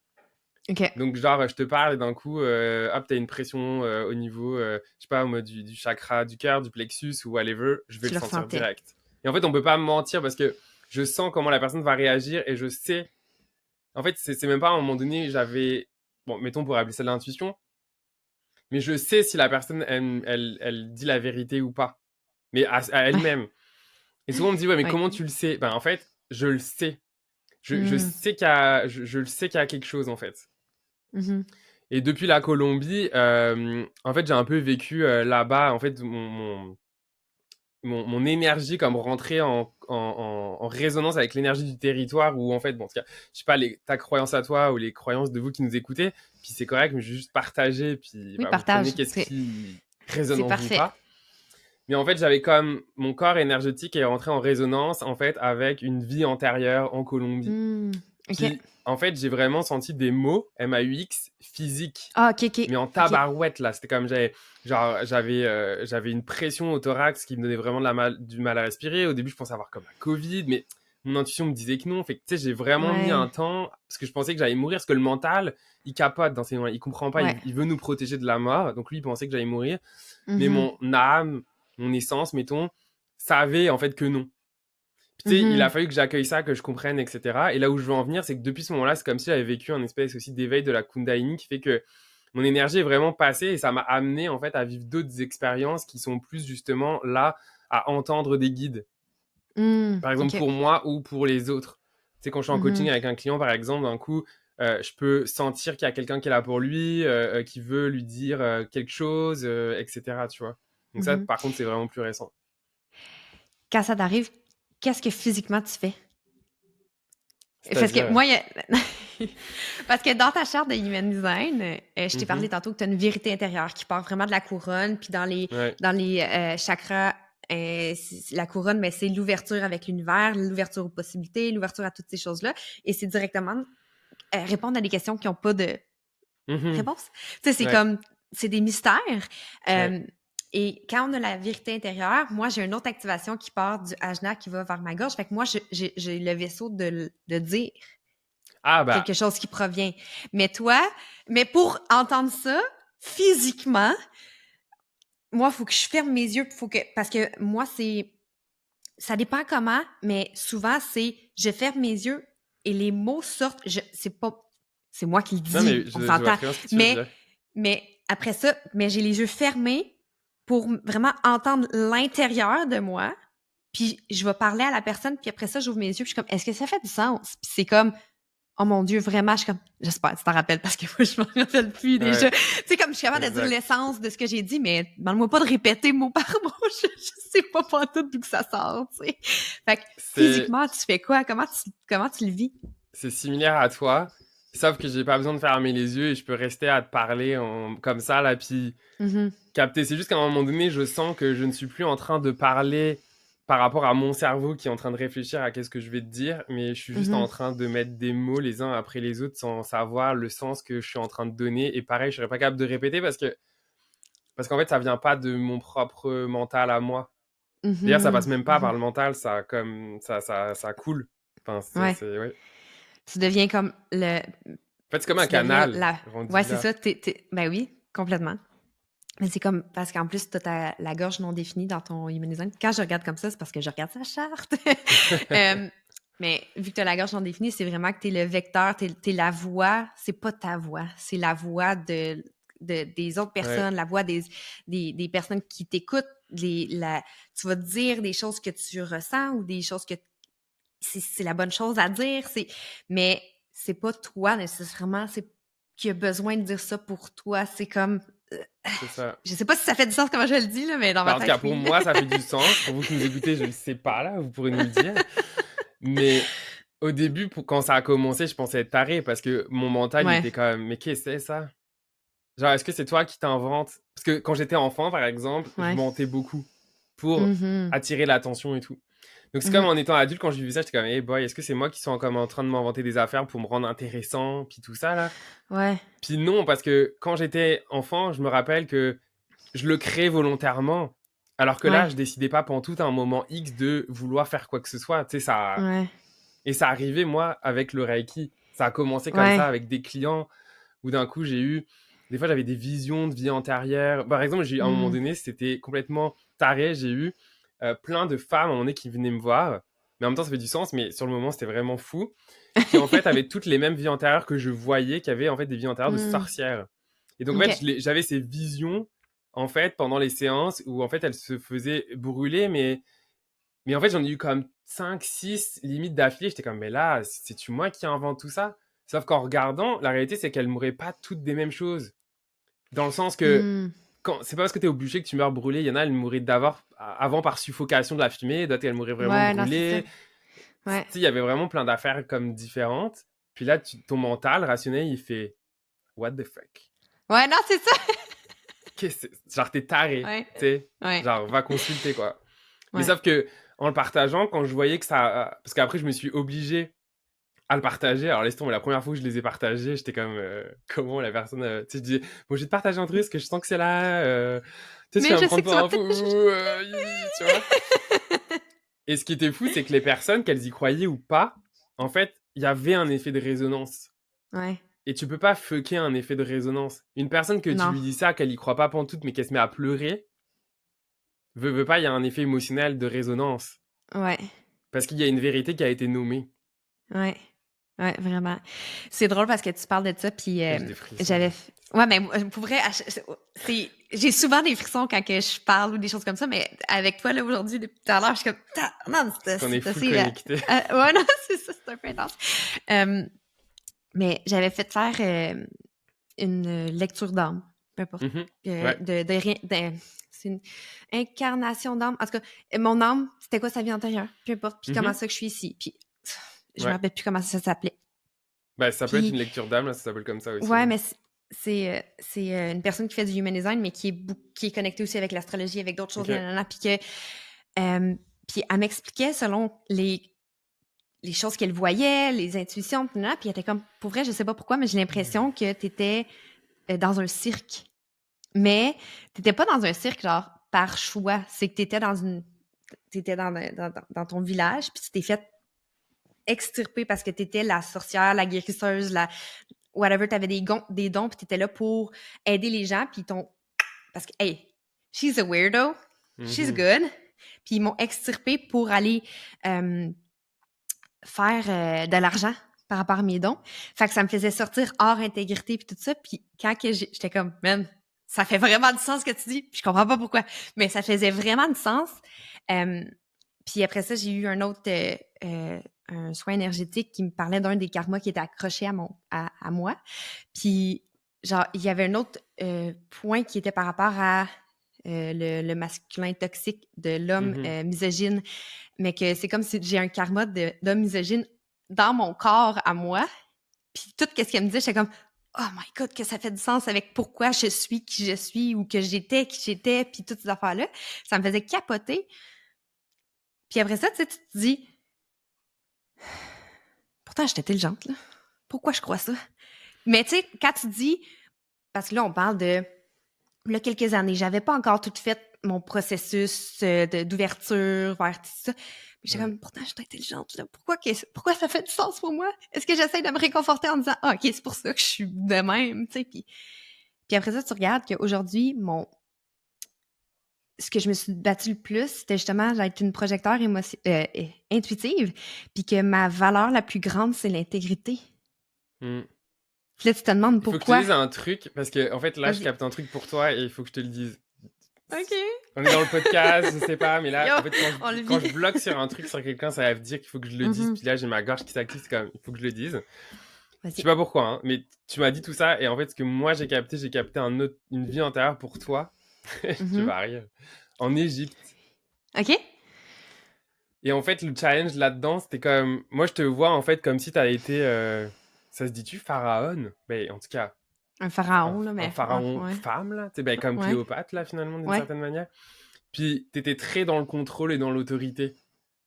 Speaker 1: OK.
Speaker 2: Donc, genre, je te parle et d'un coup, hop, t'as une pression au niveau, je sais pas, moi, du chakra du cœur, du plexus ou whatever, je vais
Speaker 1: Tu
Speaker 2: le
Speaker 1: le
Speaker 2: sentir
Speaker 1: ressentais.
Speaker 2: direct. Et en fait, on peut pas me mentir parce que je sens comment la personne va réagir et je sais. En fait, c'est même pas à un moment donné, j'avais. Bon, mettons, on pourrait appeler ça de l'intuition, mais je sais si la personne, elle dit la vérité ou pas, mais à
Speaker 1: Ouais.
Speaker 2: elle-même. Et souvent, on me dit, ouais, mais
Speaker 1: Ouais.
Speaker 2: comment tu le sais? Ben, en fait, je le sais. Je
Speaker 1: Mmh.
Speaker 2: sais je le sais qu'il y a quelque chose, en fait.
Speaker 1: Mmh.
Speaker 2: Et depuis la Colombie, en fait, j'ai un peu vécu là-bas, en fait, mon énergie comme rentrer en résonance avec l'énergie du territoire où, en fait, bon, en tout cas, je sais pas, ta croyance à toi ou les croyances de vous qui nous écoutez, puis c'est correct, mais je vais juste partager, puis
Speaker 1: Oui,
Speaker 2: bah, vous prenez
Speaker 1: partage.
Speaker 2: qu'est-ce qui résonne
Speaker 1: C'est
Speaker 2: en vous ou
Speaker 1: parfait.
Speaker 2: pas. Mais en fait, j'avais comme mon corps énergétique est rentré en résonance, en fait, avec une vie antérieure en Colombie.
Speaker 1: Mmh. OK.
Speaker 2: Puis, en fait, j'ai vraiment senti des mots, MAUX, physiques,
Speaker 1: Ah, OK, OK.
Speaker 2: mais en
Speaker 1: OK.
Speaker 2: tabarouette, là. C'était comme j'avais une pression au thorax qui me donnait vraiment du mal à respirer. Au début, je pensais avoir comme la Covid, mais mon intuition me disait que non. Fait que, tu sais, j'ai vraiment mis
Speaker 1: Ouais.
Speaker 2: un temps parce que je pensais que j'allais mourir, parce que le mental, il capote dans ses moments. Il comprend pas,
Speaker 1: Ouais.
Speaker 2: il veut nous protéger de la mort. Donc, lui, il pensait que j'allais mourir. Mais
Speaker 1: Mmh.
Speaker 2: mon âme, mon essence, mettons, savait en fait que non. Puis, tu sais, il a
Speaker 1: Mmh.
Speaker 2: fallu que j'accueille ça, que je comprenne, etc. Et là où je veux en venir, c'est que depuis ce moment-là, c'est comme si j'avais vécu un espèce aussi d'éveil de la Kundalini qui fait que mon énergie est vraiment passée et ça m'a amené en fait à vivre d'autres expériences qui sont plus justement là à entendre des guides.
Speaker 1: Mmh.
Speaker 2: Par exemple
Speaker 1: OK.
Speaker 2: pour moi ou pour les autres. Tu sais, quand je suis en coaching
Speaker 1: Mmh.
Speaker 2: avec un client, par exemple, d'un coup, je peux sentir qu'il y a quelqu'un qui est là pour lui, qui veut lui dire quelque chose, etc. Tu vois. Donc ça,
Speaker 1: Mmh.
Speaker 2: par contre, c'est vraiment plus récent.
Speaker 1: Quand ça t'arrive, qu'est-ce que physiquement tu fais? Parce que
Speaker 2: C'est-à-dire.
Speaker 1: moi, il y a parce que dans ta charte de Human Design, je t'ai parlé
Speaker 2: Mhm.
Speaker 1: tantôt que tu as une vérité intérieure qui part vraiment de la couronne, puis
Speaker 2: Ouais.
Speaker 1: dans les chakras, la couronne, mais c'est l'ouverture avec l'univers, l'ouverture aux possibilités, l'ouverture à toutes ces choses-là. Et c'est directement répondre à des questions qui n'ont pas de
Speaker 2: Mhm.
Speaker 1: réponse. Tu sais, c'est
Speaker 2: Ouais.
Speaker 1: comme, c'est des mystères.
Speaker 2: Ouais.
Speaker 1: Euh, et quand on a la vérité intérieure, moi, j'ai une autre activation qui part du ajna qui va vers ma gorge. Fait que moi, j'ai le vaisseau de dire
Speaker 2: Ah bah.
Speaker 1: quelque chose qui provient. Mais toi, mais pour entendre ça, physiquement, moi, il faut que je ferme mes yeux, parce que moi, ça dépend comment, mais souvent, je ferme mes yeux et les mots sortent, c'est moi qui le
Speaker 2: Non, mais
Speaker 1: dis, on
Speaker 2: je vois
Speaker 1: s'entend.
Speaker 2: très bien ce que tu veux
Speaker 1: Mais,
Speaker 2: dire.
Speaker 1: mais après ça, mais j'ai les yeux fermés pour vraiment entendre l'intérieur de moi. Puis je vais parler à la personne, puis après ça, j'ouvre mes yeux, puis je suis comme, est-ce que ça fait du sens? Puis c'est comme, oh mon Dieu, vraiment, je suis comme, j'espère que tu t'en rappelles parce que moi, je m'en rappelle plus déjà.
Speaker 2: Ouais,
Speaker 1: Tu sais, comme je suis capable de dire
Speaker 2: exact.
Speaker 1: l'essence de ce que j'ai dit, mais demande-moi pas de répéter mot par mot. Je sais pas tout d'où que ça sort, tu sais. Fait que
Speaker 2: C'est
Speaker 1: physiquement, tu fais quoi? Comment tu le vis?
Speaker 2: c'est similaire à toi, sauf que j'ai pas besoin de fermer les yeux et je peux rester à te parler comme ça, là, puis
Speaker 1: Mhm,
Speaker 2: capter. C'est juste qu'à un moment donné, je sens que je ne suis plus en train de parler par rapport à mon cerveau qui est en train de réfléchir à qu'est-ce que je vais te dire, mais je suis juste
Speaker 1: mhm,
Speaker 2: en train de mettre des mots les uns après les autres sans savoir le sens que je suis en train de donner. Et pareil, je serais pas capable de répéter parce qu'en fait, ça vient pas de mon propre mental à moi. D'ailleurs, ça
Speaker 1: mhm,
Speaker 2: passe même pas par
Speaker 1: mhm.
Speaker 2: le mental, ça comme ça coule. Enfin,
Speaker 1: Ouais.
Speaker 2: c'est ouais.
Speaker 1: Tu deviens comme
Speaker 2: En fait, c'est comme un
Speaker 1: tu deviens
Speaker 2: canal rendu
Speaker 1: ouais, c'est
Speaker 2: là.
Speaker 1: ça. Ben oui, complètement. Mais c'est comme, parce qu'en plus, tu as la gorge non définie dans ton human design. Quand je regarde comme ça, c'est parce que je regarde sa charte. Euh, mais vu que tu as la gorge non définie, c'est vraiment que tu es le vecteur, tu es la voix. C'est pas ta voix, c'est la voix des autres
Speaker 2: Ouais,
Speaker 1: personnes, la voix des personnes qui t'écoutent. Tu vas dire des choses que tu ressens ou des choses que c'est la bonne chose à dire. Mais c'est pas toi nécessairement, c'est qui a besoin de dire ça pour toi. C'est comme
Speaker 2: c'est ça.
Speaker 1: je sais pas si ça fait du sens comment je le dis, là, mais dans ma
Speaker 2: Bah, en tout cas,
Speaker 1: tête,
Speaker 2: pour
Speaker 1: oui.
Speaker 2: moi, ça fait du sens. Pour vous qui nous écoutez, je ne sais pas là, vous pourrez nous le dire. Mais au début, quand ça a commencé, je pensais être taré parce que mon mental, il
Speaker 1: Ouais,
Speaker 2: était quand même, mais qu'est-ce que c'est ça? Genre, est-ce que c'est toi qui t'inventes? Parce que quand j'étais enfant, par exemple, je
Speaker 1: ouais.
Speaker 2: mentais beaucoup pour
Speaker 1: Mhm,
Speaker 2: attirer l'attention et tout. Donc c'est comme
Speaker 1: mhm.
Speaker 2: en étant adulte, quand je vivais ça, j'étais comme, hey boy, est-ce que c'est moi qui suis comme en train de m'inventer des affaires pour me rendre intéressant, puis tout ça là?
Speaker 1: Ouais.
Speaker 2: Puis non, parce que quand j'étais enfant, je me rappelle que je le créais volontairement. Alors que là,
Speaker 1: Ouais,
Speaker 2: je décidais pas pendant tout un moment X de vouloir faire quoi que ce soit. Tu sais, ça.
Speaker 1: ouais,
Speaker 2: Et ça arrivait, moi, avec le Reiki. Ça a commencé comme
Speaker 1: ouais.
Speaker 2: ça, avec des clients où d'un coup, j'ai eu. Des fois, j'avais des visions de vie antérieure. Par exemple, à un moment
Speaker 1: Mmh.
Speaker 2: donné, c'était complètement taré. J'ai eu plein de femmes à un moment donné qui venaient me voir. Mais en même temps, ça fait du sens, mais sur le moment, c'était vraiment fou. Qui en fait avaient toutes les mêmes vies antérieures que je voyais, qui avaient en fait des vies antérieures de
Speaker 1: Mmh.
Speaker 2: sorcières. Et donc, en fait,
Speaker 1: OK.
Speaker 2: j'avais ces visions, en fait, pendant les séances où en fait, elles se faisaient brûler, mais en fait, j'en ai eu comme 5, 6 limites d'affilée. J'étais comme, mais là, c'est-tu moi qui invente tout ça? Sauf qu'en regardant, la réalité, c'est qu'elles mouraient pas toutes des mêmes choses. Dans le sens que,
Speaker 1: Mmh.
Speaker 2: c'est pas parce que t'es au bûcher que tu meurs brûlé. Il y en a, elles mouraient avant par suffocation de la fumée. D'autres, elles mouraient vraiment
Speaker 1: Ouais, non, c'est ça.
Speaker 2: brûlées. Tu
Speaker 1: Ouais.
Speaker 2: sais, il y avait vraiment plein d'affaires comme différentes. Puis là, ton mental rationnel, il fait, what the fuck?
Speaker 1: Ouais, non, c'est ça.
Speaker 2: Genre, t'es taré,
Speaker 1: Ouais,
Speaker 2: tu sais.
Speaker 1: ouais,
Speaker 2: Genre, va consulter, quoi. Mais
Speaker 1: ouais.
Speaker 2: sauf que, en le partageant, quand je voyais que ça. Parce qu'après, je me suis obligé à le partager. Alors, laisse tomber, la première fois que je les ai partagés, j'étais comme, comment la personne. Tu sais, je disais, bon, je vais te partager un truc parce que je sens que c'est là. Tu sais, tu
Speaker 1: Mais
Speaker 2: vas me
Speaker 1: je sais
Speaker 2: prendre
Speaker 1: que tu
Speaker 2: pour
Speaker 1: vas
Speaker 2: un fou.
Speaker 1: peut-être te juger.
Speaker 2: Tu vois. Et ce qui était fou, c'est que les personnes, qu'elles y croyaient ou pas, en fait, il y avait un effet de résonance.
Speaker 1: Ouais.
Speaker 2: Et tu peux pas fucker un effet de résonance. Une personne que tu
Speaker 1: Non.
Speaker 2: lui dis ça, qu'elle y croit pas pantoute, mais qu'elle se met à pleurer, veut pas, il y a un effet émotionnel de résonance.
Speaker 1: Ouais.
Speaker 2: Parce qu'il y a une vérité qui a été nommée.
Speaker 1: Ouais. Ouais, vraiment. C'est drôle parce que tu parles de ça, puis
Speaker 2: J'ai des frissons,
Speaker 1: j'avais...
Speaker 2: là.
Speaker 1: Ouais, mais pour vrai, j'ai souvent des frissons quand que je parle ou des choses comme ça, mais avec toi, là, aujourd'hui, depuis tout à l'heure, je suis comme... Non,
Speaker 2: C'est qu'on est
Speaker 1: c'est
Speaker 2: full
Speaker 1: assez...
Speaker 2: connecté.
Speaker 1: ouais, non, c'est ça, c'est un peu intense. Euh, mais j'avais fait faire une lecture d'âme, peu importe.
Speaker 2: Mhm. Ouais.
Speaker 1: De rien... c'est une incarnation d'âme. En tout cas, mon âme, c'était quoi sa vie antérieure? Peu importe. Puis comment
Speaker 2: Mhm.
Speaker 1: ça que je suis ici. Puis je me
Speaker 2: Ouais.
Speaker 1: rappelle plus comment ça s'appelait.
Speaker 2: Bah, ça peut être
Speaker 1: Puis
Speaker 2: une lecture d'âme, là, ça s'appelle comme ça aussi.
Speaker 1: ouais, mais c'est une personne qui fait du human design, mais qui est connectée aussi avec l'astrologie, avec d'autres choses,
Speaker 2: Ok.
Speaker 1: nanana, puis elle m'expliquait selon les choses qu'elle voyait, les intuitions, puis nanana, puis elle était comme, pour vrai, je sais pas pourquoi, mais j'ai l'impression que t'étais dans un cirque. Mais t'étais pas dans un cirque, genre, par choix. C'est que t'étais dans ton village, puis tu t'es fait extirper parce que t'étais la sorcière, la guérisseuse, whatever, t'avais des dons, puis t'étais là pour aider les gens, puis parce que, hey, she's a weirdo, she's
Speaker 2: Mhm.
Speaker 1: good, puis ils m'ont extirpé pour aller faire de l'argent par rapport à mes dons. Fait que ça me faisait sortir hors intégrité, puis tout ça, puis quand que j'étais comme, man, ça fait vraiment du sens ce que tu dis, puis je comprends pas pourquoi, mais ça faisait vraiment du sens. Euh, puis après ça, j'ai eu un soin énergétique qui me parlait d'un des karmas qui était accroché à moi. Puis, genre, il y avait un autre point qui était par rapport à le masculin toxique de l'homme
Speaker 2: Mhm.
Speaker 1: misogyne, mais que c'est comme si j'ai un karma d'homme misogyne dans mon corps à moi. Puis tout ce qu'elle me disait, j'étais comme, oh my God, que ça fait du sens avec pourquoi je suis qui je suis ou que j'étais qui j'étais, puis toutes ces affaires-là. Ça me faisait capoter. Puis après ça, tu sais, tu te dis, pourtant, j'étais intelligente, là. Pourquoi je crois ça? Mais tu sais, quand tu dis, parce que là, on parle de, là, quelques années, j'avais pas encore tout fait mon processus d'ouverture vers tout ça. Puis j'étais
Speaker 2: Ouais.
Speaker 1: comme, pourtant, je suis intelligente, là. Pourquoi ça fait du sens pour moi? Est-ce que j'essaie de me réconforter en disant, ah, OK, c'est pour ça que je suis de même, tu sais? Puis après ça, tu regardes qu'aujourd'hui, ce que je me suis battue le plus, c'était justement d'être une projecteur intuitive, puis que ma valeur la plus grande, c'est l'intégrité.
Speaker 2: Mm.
Speaker 1: Puis là, tu te demandes
Speaker 2: Il faut que je te
Speaker 1: pourquoi.
Speaker 2: dise un truc, parce que en fait, là, je
Speaker 1: Vas-y.
Speaker 2: capte un truc pour toi et il faut que je te le dise.
Speaker 1: OK.
Speaker 2: On est dans le podcast, je sais pas, mais là,
Speaker 1: Yo,
Speaker 2: en fait,
Speaker 1: on le
Speaker 2: quand
Speaker 1: vit.
Speaker 2: je bloque sur un truc, sur quelqu'un, ça va me dire qu'il faut que je le dise.
Speaker 1: Mhm.
Speaker 2: Puis là, j'ai ma gorge qui s'active, c'est comme, il faut que je le dise. Je sais
Speaker 1: Vas-y.
Speaker 2: pas pourquoi, hein, mais tu m'as dit tout ça, et en fait, ce que moi j'ai capté une vie antérieure pour toi. Tu
Speaker 1: Mhm.
Speaker 2: vas rire. En Égypte.
Speaker 1: OK?
Speaker 2: Et en fait, le challenge là-dedans, c'était comme, moi, je te vois en fait comme si t'avais été, ça se dit-tu, pharaon? Ben, en tout cas,
Speaker 1: Un pharaon, là,
Speaker 2: un
Speaker 1: mais
Speaker 2: pharaon
Speaker 1: ouais.
Speaker 2: femme, là, tu sais, ben, comme
Speaker 1: Ouais.
Speaker 2: Cléopâtre, là, finalement, d'une
Speaker 1: Ouais.
Speaker 2: certaine manière. Puis, t'étais très dans le contrôle et dans l'autorité.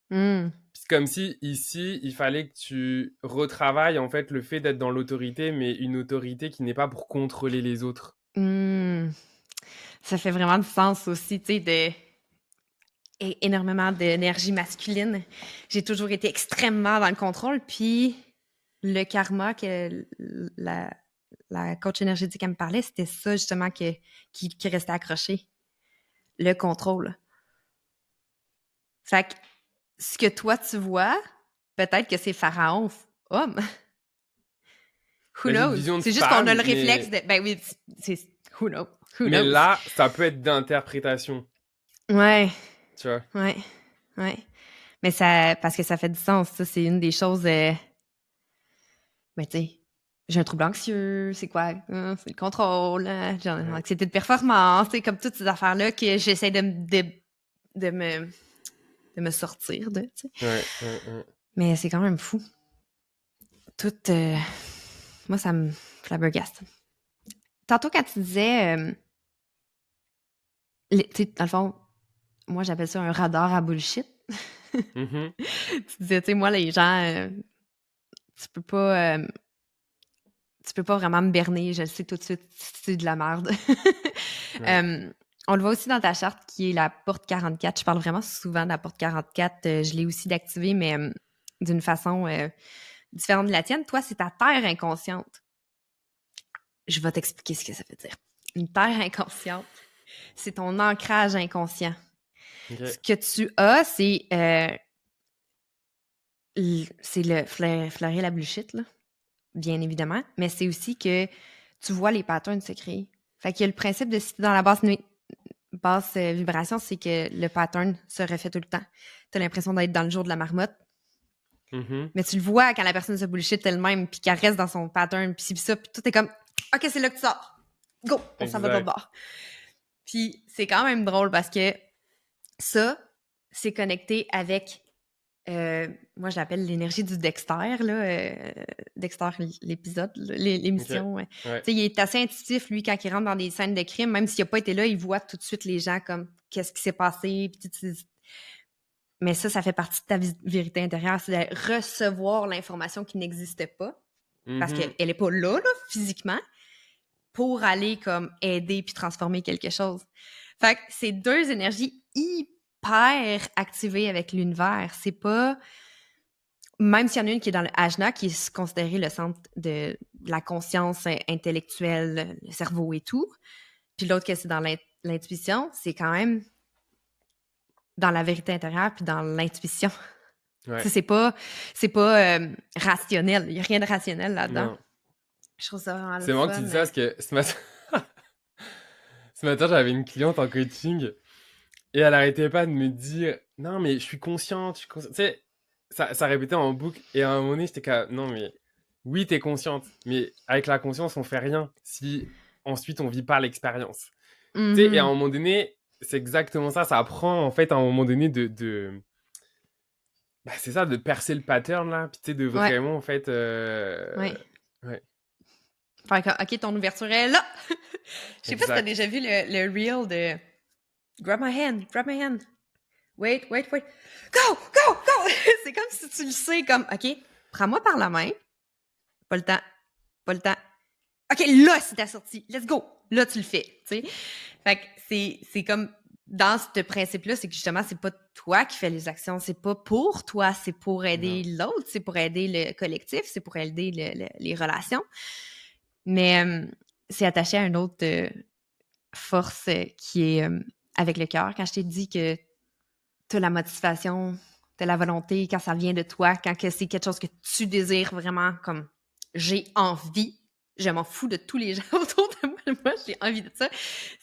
Speaker 1: Hmm.
Speaker 2: Puis c'est comme si, ici, il fallait que tu retravailles, en fait, le fait d'être dans l'autorité, mais une autorité qui n'est pas pour contrôler les autres.
Speaker 1: Hmm. Ça fait vraiment du sens aussi, tu sais, de... énormément d'énergie masculine. J'ai toujours été extrêmement dans le contrôle. Puis le karma que la coach énergétique elle me parlait, c'était ça justement qui restait accroché. Le contrôle. Fait que ce que toi tu vois, peut-être que c'est Pharaon homme. Who
Speaker 2: Mais j'ai une
Speaker 1: knows?
Speaker 2: vision de
Speaker 1: C'est juste qu'on a
Speaker 2: femme,
Speaker 1: le réflexe de. Ben oui, c'est. Who knows? Who
Speaker 2: mais
Speaker 1: knows?
Speaker 2: là, ça peut être d'interprétation,
Speaker 1: Ouais,
Speaker 2: tu vois.
Speaker 1: ouais, ouais. Mais ça. Parce que ça fait du sens, ça. C'est une des choses. Ben, tu sais, j'ai un trouble anxieux, c'est quoi? C'est le contrôle, j'ai une
Speaker 2: Ouais,
Speaker 1: anxiété de performance, c'est comme toutes ces affaires-là que j'essaie de me, de me sortir de, tu sais.
Speaker 2: ouais, ouais, ouais.
Speaker 1: Mais c'est quand même fou. Tout, moi, ça me flabbergaste. Tantôt, quand tu disais, tu sais, dans le fond, moi, j'appelle ça un radar à bullshit.
Speaker 2: Mhm.
Speaker 1: Tu disais, tu sais, moi, les gens, tu peux pas, tu peux pas vraiment me berner, je le sais tout de suite, c'est de la merde.
Speaker 2: Ouais.
Speaker 1: On le voit aussi dans ta charte qui est la porte 44. Je parle vraiment souvent de la porte 44. Je l'ai aussi d'activer, mais d'une façon différente de la tienne. Toi, c'est ta terre inconsciente. Je vais t'expliquer ce que ça veut dire. Une terre inconsciente, c'est ton ancrage inconscient. Ce
Speaker 2: Ok.
Speaker 1: que tu as, c'est le fleurir la bullshit, là, bien évidemment, mais c'est aussi que tu vois les patterns se créer. Fait qu'il y a le principe de si t'es dans la basse vibration, c'est que le pattern se refait tout le temps. T'as l'impression d'être dans le jour de la marmotte,
Speaker 2: Mhm.
Speaker 1: mais tu le vois quand la personne se bullshit elle-même, puis qu'elle reste dans son pattern, puis ça, puis tout est comme « OK, c'est là que tu sors. Go! On s'en va de l'autre
Speaker 2: Exact.
Speaker 1: bord. » Puis c'est quand même drôle parce que ça, c'est connecté avec moi, je l'appelle l'énergie du Dexter, là. Dexter, l'épisode,
Speaker 2: Ok.
Speaker 1: l'émission. Ouais.
Speaker 2: Ouais.
Speaker 1: Tu sais, il est assez intuitif, lui, quand il rentre dans des scènes de crime, même s'il n'a pas été là, il voit tout de suite les gens comme qu'est-ce qui s'est passé. Mais ça fait partie de ta vérité intérieure, c'est de recevoir l'information qui n'existe pas, parce qu'elle
Speaker 2: Mhm.
Speaker 1: n'est pas là, physiquement, pour aller comme aider puis transformer quelque chose. Fait que c'est deux énergies hyper activées avec l'univers. C'est pas même s'il y en a une qui est dans le ajna, qui est considéré le centre de la conscience intellectuelle, le cerveau et tout, puis l'autre que c'est dans l'intuition, c'est quand même dans la vérité intérieure puis dans l'intuition.
Speaker 2: Ouais.
Speaker 1: C'est pas rationnel. Il n'y a rien de rationnel là-dedans.
Speaker 2: Non.
Speaker 1: Je trouve ça vraiment le
Speaker 2: C'est marrant que tu
Speaker 1: fun.
Speaker 2: dis ça parce que ce matin, j'avais une cliente en coaching et elle arrêtait pas de me dire non, mais je suis consciente, je suis consciente. Tu sais, ça répétait en boucle et à un moment donné, j'étais comme non, mais oui, t'es consciente, mais avec la conscience, on fait rien si ensuite on vit pas l'expérience. Tu sais, et à un
Speaker 1: Mhm.
Speaker 2: moment donné, c'est exactement ça. Ça apprend en fait à un moment donné bah, c'est ça, de percer le pattern là, puis tu sais, de
Speaker 1: Ouais,
Speaker 2: vraiment en fait.
Speaker 1: ouais.
Speaker 2: Ouais,
Speaker 1: Fait que, OK, ton ouverture est là. Je sais pas si t'as
Speaker 2: exact.
Speaker 1: déjà vu le reel de Grab my hand, grab my hand. Wait, wait, wait. Go, go, go! C'est comme si tu le sais, comme, OK, prends-moi par la main. Pas le temps, pas le temps. OK, là, c'est ta sortie. Let's go. Là, tu le fais, tu sais. Fait que c'est comme, dans ce principe-là, c'est que justement, c'est pas toi qui fais les actions, c'est pas pour toi, c'est pour aider
Speaker 2: Non.
Speaker 1: l'autre, c'est pour aider le collectif, c'est pour aider les relations. Mais c'est attaché à une autre force qui est avec le cœur. Quand je t'ai dit que t'as la motivation, t'as la volonté, quand ça vient de toi, quand que c'est quelque chose que tu désires vraiment, comme j'ai envie, je m'en fous de tous les gens autour de moi, moi j'ai envie de ça.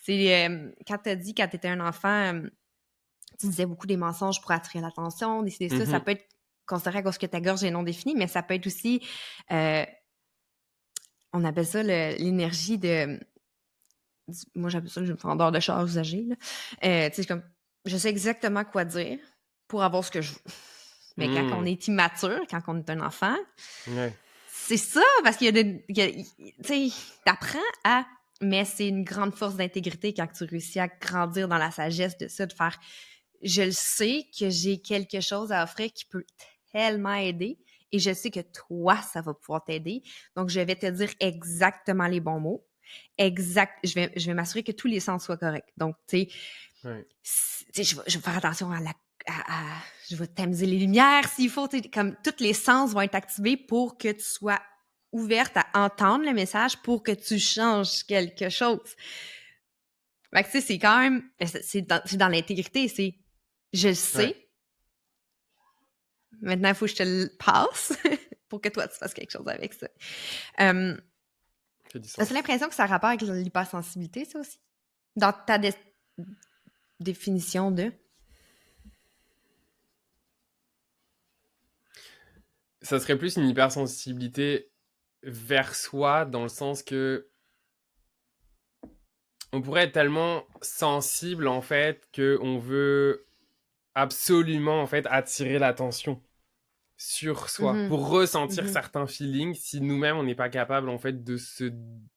Speaker 1: C'est quand t'as dit, quand t'étais un enfant, tu disais beaucoup des mensonges pour attirer l'attention, décider ça, ça
Speaker 2: Mhm.
Speaker 1: peut être considéré à cause que ta gorge est non définie, mais ça peut être aussi, euh, on appelle ça l'énergie de, moi j'appelle ça le vendeur de chars usagés, là. Tu sais, comme, je sais exactement quoi dire pour avoir ce que je veux. Mais quand on
Speaker 2: Mhm.
Speaker 1: est immature, quand on est un enfant,
Speaker 2: Ouais.
Speaker 1: c'est ça, parce qu'il y a tu sais, t'apprends à, mais c'est une grande force d'intégrité quand tu réussis à grandir dans la sagesse de ça, de faire, je le sais que j'ai quelque chose à offrir qui peut tellement aider et je sais que toi, ça va pouvoir t'aider. Donc, je vais te dire exactement les bons mots. Exact. Je vais m'assurer que tous les sens soient corrects. Donc, tu sais,
Speaker 2: Ouais.
Speaker 1: Tu sais, je vais faire attention je vais tamiser les lumières s'il faut, tu sais, comme tous les sens vont être activés pour que tu sois ouverte à entendre le message pour que tu changes quelque chose. Fait que, tu sais, c'est quand même, c'est dans l'intégrité, c'est, je le
Speaker 2: Ouais.
Speaker 1: sais, maintenant il faut que je te le passe pour que toi tu fasses quelque chose avec ça.
Speaker 2: Fait du
Speaker 1: T'as
Speaker 2: sens.
Speaker 1: l'impression que ça a rapport avec l'hypersensibilité, ça aussi? Dans ta définition de...
Speaker 2: Ça serait plus une hypersensibilité vers soi, dans le sens que on pourrait être tellement sensible, en fait, qu'on veut absolument, en fait, attirer l'attention sur soi
Speaker 1: Mhm,
Speaker 2: pour ressentir
Speaker 1: mhm,
Speaker 2: certains feelings si nous-mêmes, on n'est pas capable, en fait, de se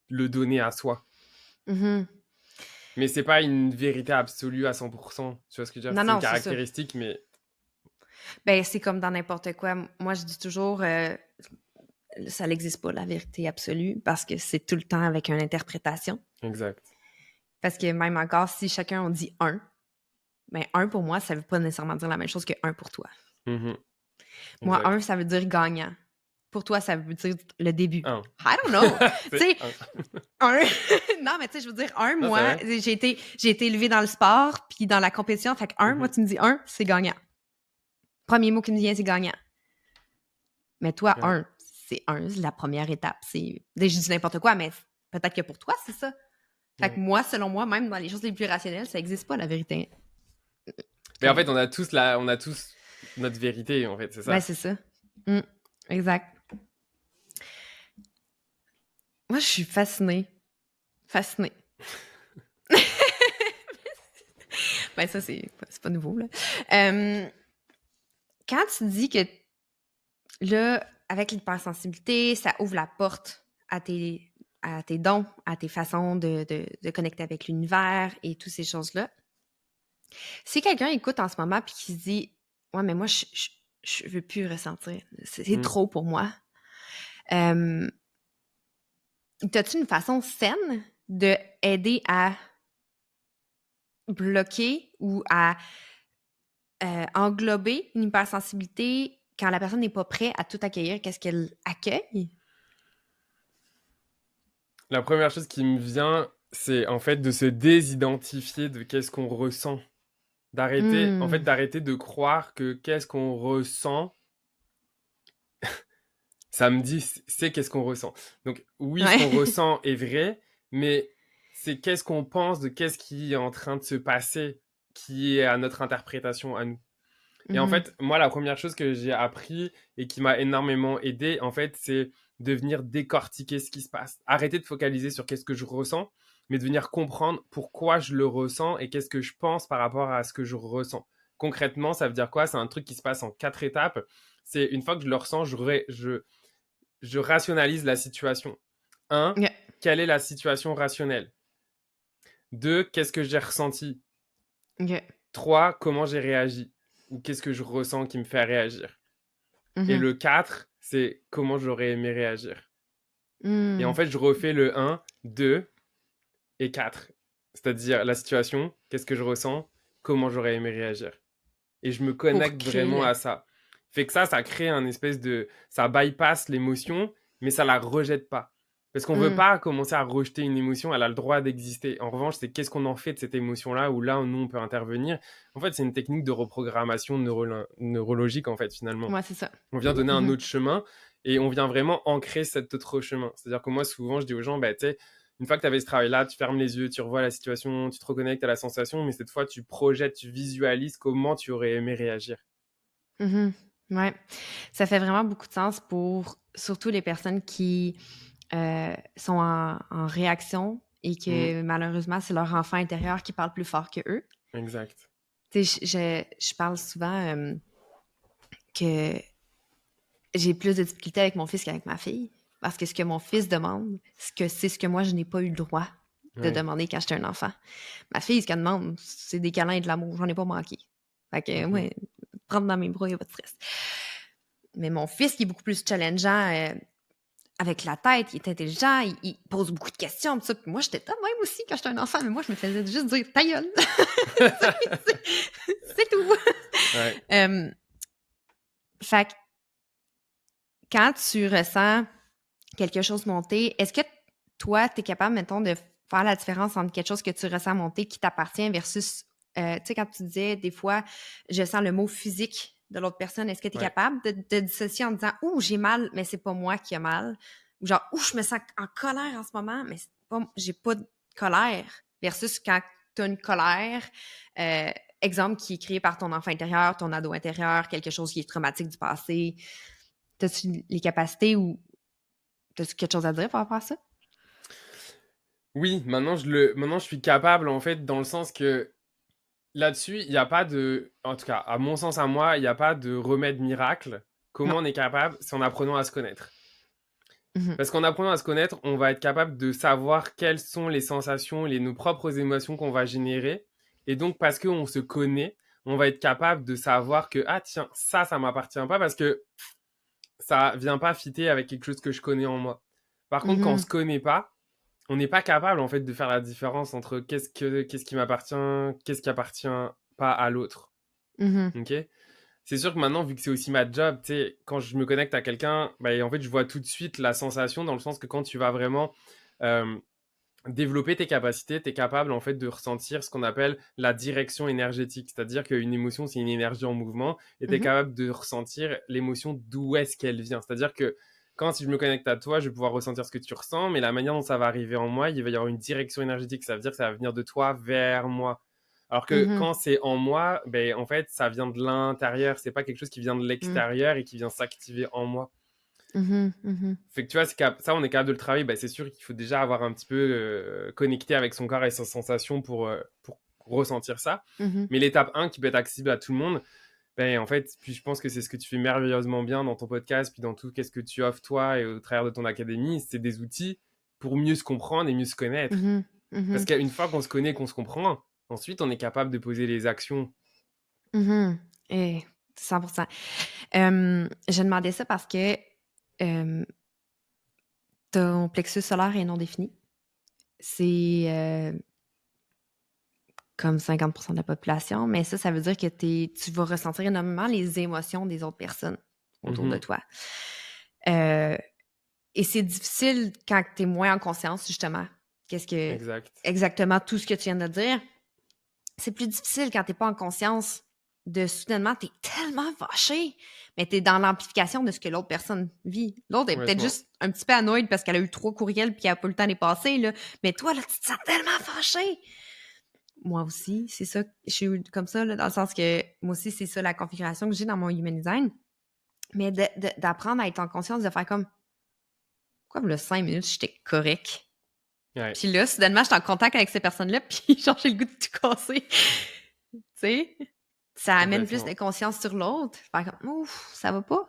Speaker 2: le donner à soi.
Speaker 1: mhm.
Speaker 2: Mais c'est pas une vérité absolue à 100%. Tu vois ce que je veux dire?
Speaker 1: Non,
Speaker 2: C'est une
Speaker 1: non, c'est ça.
Speaker 2: caractéristique, mais
Speaker 1: Ben, c'est comme dans n'importe quoi. Moi, je dis toujours, ça n'existe pas, la vérité absolue, parce que c'est tout le temps avec une interprétation.
Speaker 2: exact.
Speaker 1: Parce que même encore, si chacun on dit un, ben un pour moi, ça veut pas nécessairement dire la même chose que un pour toi.
Speaker 2: Mhm,
Speaker 1: Moi,
Speaker 2: exact.
Speaker 1: un, ça veut dire gagnant. Pour toi, ça veut dire le début.
Speaker 2: Un.
Speaker 1: I don't know. Tu
Speaker 2: C'est
Speaker 1: sais,
Speaker 2: un.
Speaker 1: un. Non, mais tu sais, je veux dire, un,
Speaker 2: Non, c'est
Speaker 1: moi,
Speaker 2: vrai.
Speaker 1: j'ai été élevée dans le sport, puis dans la compétition. Fait que un, moi,
Speaker 2: Mhm.
Speaker 1: tu me dis un, c'est gagnant. Premier mot qui me vient, c'est gagnant. Mais toi,
Speaker 2: Ouais.
Speaker 1: un, c'est la première étape. C'est, je dis n'importe quoi, mais peut-être que pour toi, c'est ça. Fait que
Speaker 2: Ouais.
Speaker 1: moi, selon moi, même dans les choses les plus rationnelles, ça n'existe pas, la vérité.
Speaker 2: Mais en
Speaker 1: Comme,
Speaker 2: fait, on a tous notre vérité, en fait, c'est
Speaker 1: ben,
Speaker 2: ça.
Speaker 1: c'est ça. Mm, exact. Moi, je suis fascinée. Fascinée. Ben, ça, c'est pas nouveau, là. Quand tu dis que, là, avec l'hypersensibilité, ça ouvre la porte à tes dons, à tes façons de connecter avec l'univers et toutes ces choses-là, si quelqu'un écoute en ce moment puis qui se dit ouais, mais moi, je veux plus ressentir, c'est
Speaker 2: Mm.
Speaker 1: trop pour moi, euh, t'as-tu une façon saine de aider à bloquer ou à englober une hypersensibilité quand la personne n'est pas prête à tout accueillir? Qu'est-ce qu'elle accueille?
Speaker 2: La première chose qui me vient, c'est en fait de se désidentifier de qu'est-ce qu'on ressent.
Speaker 1: Hmm.
Speaker 2: D'arrêter de croire que qu'est-ce qu'on ressent, ça me dit, c'est qu'est-ce qu'on ressent. Donc oui, ce
Speaker 1: Ouais.
Speaker 2: qu'on ressent est vrai, mais c'est qu'est-ce qu'on pense de qu'est-ce qui est en train de se passer, qui est à notre interprétation à nous. Et en
Speaker 1: Mhm.
Speaker 2: fait, moi, la première chose que j'ai appris et qui m'a énormément aidé, en fait, c'est de venir décortiquer ce qui se passe. Arrêter de focaliser sur qu'est-ce que je ressens, mais de venir comprendre pourquoi je le ressens et qu'est-ce que je pense par rapport à ce que je ressens. Concrètement, ça veut dire quoi? C'est un truc qui se passe en 4 étapes. C'est une fois que je le ressens, je rationalise la situation. 1.
Speaker 1: Yeah.
Speaker 2: Quelle est la situation rationnelle? 2. Qu'est-ce que j'ai ressenti?
Speaker 1: OK.
Speaker 2: 3. Comment j'ai réagi? Ou qu'est-ce que je ressens qui me fait réagir? Et
Speaker 1: Mhm.
Speaker 2: le 4, c'est comment j'aurais aimé réagir. Et en
Speaker 1: Hmm.
Speaker 2: fait, je refais le 1, 2 et 4. C'est-à-dire la situation, qu'est-ce que je ressens, comment j'aurais aimé réagir. Et je me
Speaker 1: Pour
Speaker 2: connecte
Speaker 1: créer
Speaker 2: vraiment
Speaker 1: le...
Speaker 2: à ça. Fait que ça crée un espèce de... Ça bypass l'émotion, mais ça la rejette pas. Parce qu'on veut
Speaker 1: Hmm.
Speaker 2: pas commencer à rejeter une émotion, elle a le droit d'exister. En revanche, c'est qu'est-ce qu'on en fait de cette émotion-là, où là, nous, on peut intervenir. En fait, c'est une technique de reprogrammation neurologique, en fait, finalement.
Speaker 1: Ouais, c'est ça.
Speaker 2: On vient donner un
Speaker 1: Mhm.
Speaker 2: autre chemin et on vient vraiment ancrer cet autre chemin. C'est-à-dire que moi, souvent, je dis aux gens, bah, tu sais, une fois que tu avais ce travail-là, tu fermes les yeux, tu revois la situation, tu te reconnectes à la sensation, mais cette fois, tu projettes, tu visualises comment tu aurais aimé réagir.
Speaker 1: Mhm. Ouais. Ça fait vraiment beaucoup de sens pour surtout les personnes qui sont en réaction et
Speaker 2: Mm,
Speaker 1: que malheureusement, c'est leur enfant intérieur qui parle plus fort que eux.
Speaker 2: exact.
Speaker 1: Tu sais, je parle souvent que j'ai plus de difficultés avec mon fils qu'avec ma fille. Parce que ce que mon fils demande, c'est ce que moi, je n'ai pas eu le droit de
Speaker 2: Ouais.
Speaker 1: demander quand j'étais un enfant. Ma fille, ce qu'elle demande, c'est des câlins et de l'amour. J'en ai pas manqué. Fait que,
Speaker 2: Mhm.
Speaker 1: ouais, prendre dans mes bras, il n'y a pas de stress. Mais mon fils, qui est beaucoup plus challengeant, avec la tête, il est intelligent, il pose beaucoup de questions, tout ça. Puis moi, j'étais de même aussi quand j'étais un enfant, mais moi, je me faisais juste dire ta gueule. C'est tout.
Speaker 2: Ouais.
Speaker 1: Fait que quand tu ressens quelque chose monter, est-ce que toi, tu es capable, mettons, de faire la différence entre quelque chose que tu ressens monter qui t'appartient versus, tu sais, quand tu disais des fois, je sens le mot physique de l'autre personne, est-ce que tu es
Speaker 2: Ouais.
Speaker 1: capable de dissocier en disant, ouh, j'ai mal, mais c'est pas moi qui ai mal, ou genre, ouh, je me sens en colère en ce moment, mais c'est pas, j'ai pas de colère, versus quand tu as une colère, exemple qui est créé par ton enfant intérieur, ton ado intérieur, quelque chose qui est traumatique du passé, as-tu les capacités ou as-tu quelque chose à dire par rapport à ça?
Speaker 2: Oui, maintenant je suis capable en fait dans le sens que là-dessus, il y a pas de en tout cas, à mon sens à moi, il y a pas de remède miracle.
Speaker 1: Non.
Speaker 2: Comment on est capable? C'est en apprenant à se connaître.
Speaker 1: Mhm.
Speaker 2: Parce qu'en apprenant à se connaître, on va être capable de savoir quelles sont les sensations, nos propres émotions qu'on va générer. Et donc, parce qu'on se connaît, on va être capable de savoir que, ah tiens, ça m'appartient pas parce que ça vient pas fitter avec quelque chose que je connais en moi. Par contre, quand on
Speaker 1: Mhm.
Speaker 2: se connaît pas, on n'est pas capable en fait de faire la différence entre qu'est-ce qui m'appartient, qu'est-ce qui appartient pas à l'autre.
Speaker 1: Mhm.
Speaker 2: Ok? C'est sûr que maintenant, vu que c'est aussi ma job, tu sais, quand je me connecte à quelqu'un, bah, en fait, je vois tout de suite la sensation dans le sens que quand tu vas vraiment euh, développer tes capacités, tu es capable en fait de ressentir ce qu'on appelle la direction énergétique. C'est-à-dire qu'une émotion, c'est une énergie en mouvement et tu es
Speaker 1: Mhm.
Speaker 2: capable de ressentir l'émotion d'où est-ce qu'elle vient. C'est-à-dire que quand si je me connecte à toi, je vais pouvoir ressentir ce que tu ressens, mais la manière dont ça va arriver en moi, il va y avoir une direction énergétique. Ça veut dire que ça va venir de toi vers moi. Alors que
Speaker 1: Mhm.
Speaker 2: quand c'est en moi, ben, en fait, ça vient de l'intérieur. C'est pas quelque chose qui vient de
Speaker 1: Mhm.
Speaker 2: l'extérieur et qui vient s'activer en moi.
Speaker 1: Mhm. Mhm.
Speaker 2: Fait que tu vois, ça, on est capable de le travailler. Ben, c'est sûr qu'il faut déjà avoir un petit peu connecté avec son corps et ses sensations pour ressentir ça.
Speaker 1: Mhm.
Speaker 2: Mais l'étape 1 qui peut être accessible à tout le monde, ben, en fait, puis je pense que c'est ce que tu fais merveilleusement bien dans ton podcast, puis dans tout qu'est-ce que tu offres toi et au travers de ton académie, c'est des outils pour mieux se comprendre et mieux se connaître.
Speaker 1: Mhm.
Speaker 2: Parce
Speaker 1: Mhm.
Speaker 2: qu'une fois qu'on se connaît, qu'on se comprend, ensuite on est capable de poser les actions.
Speaker 1: Mhm. Eh, 100%. Je demandais ça parce que euh, ton plexus solaire est non défini. C'est comme 50% de la population, mais ça veut dire que tu vas ressentir énormément les émotions des autres personnes autour de
Speaker 2: Mhm.
Speaker 1: toi. Euh, et c'est difficile quand tu es moins en conscience, justement. Qu'est-ce que
Speaker 2: Exact.
Speaker 1: exactement tout ce que tu viens de dire? C'est plus difficile quand t'es pas en conscience de soudainement, t'es tellement fâché, mais t'es dans l'amplification de ce que l'autre personne vit. L'autre est peut-être
Speaker 2: Complètement.
Speaker 1: juste un petit peu annoyed parce qu'elle a eu 3 courriels puis qu'elle a pas eu le temps de les passer, là. Mais toi, là, tu te sens tellement fâché. Moi aussi, c'est ça. Je suis comme ça, là, dans le sens que moi aussi, c'est ça la configuration que j'ai dans mon human design. Mais d'apprendre à être en conscience, de faire comme, quoi, le 5 minutes, j'étais correct.
Speaker 2: Ouais,
Speaker 1: Puis là, soudainement, j'étais en contact avec ces personnes-là, puis genre, j'ai le goût de tout casser. Tu sais? Ça amène plus de
Speaker 2: complètement.
Speaker 1: conscience sur l'autre. Faire comme, ouf, ça va pas?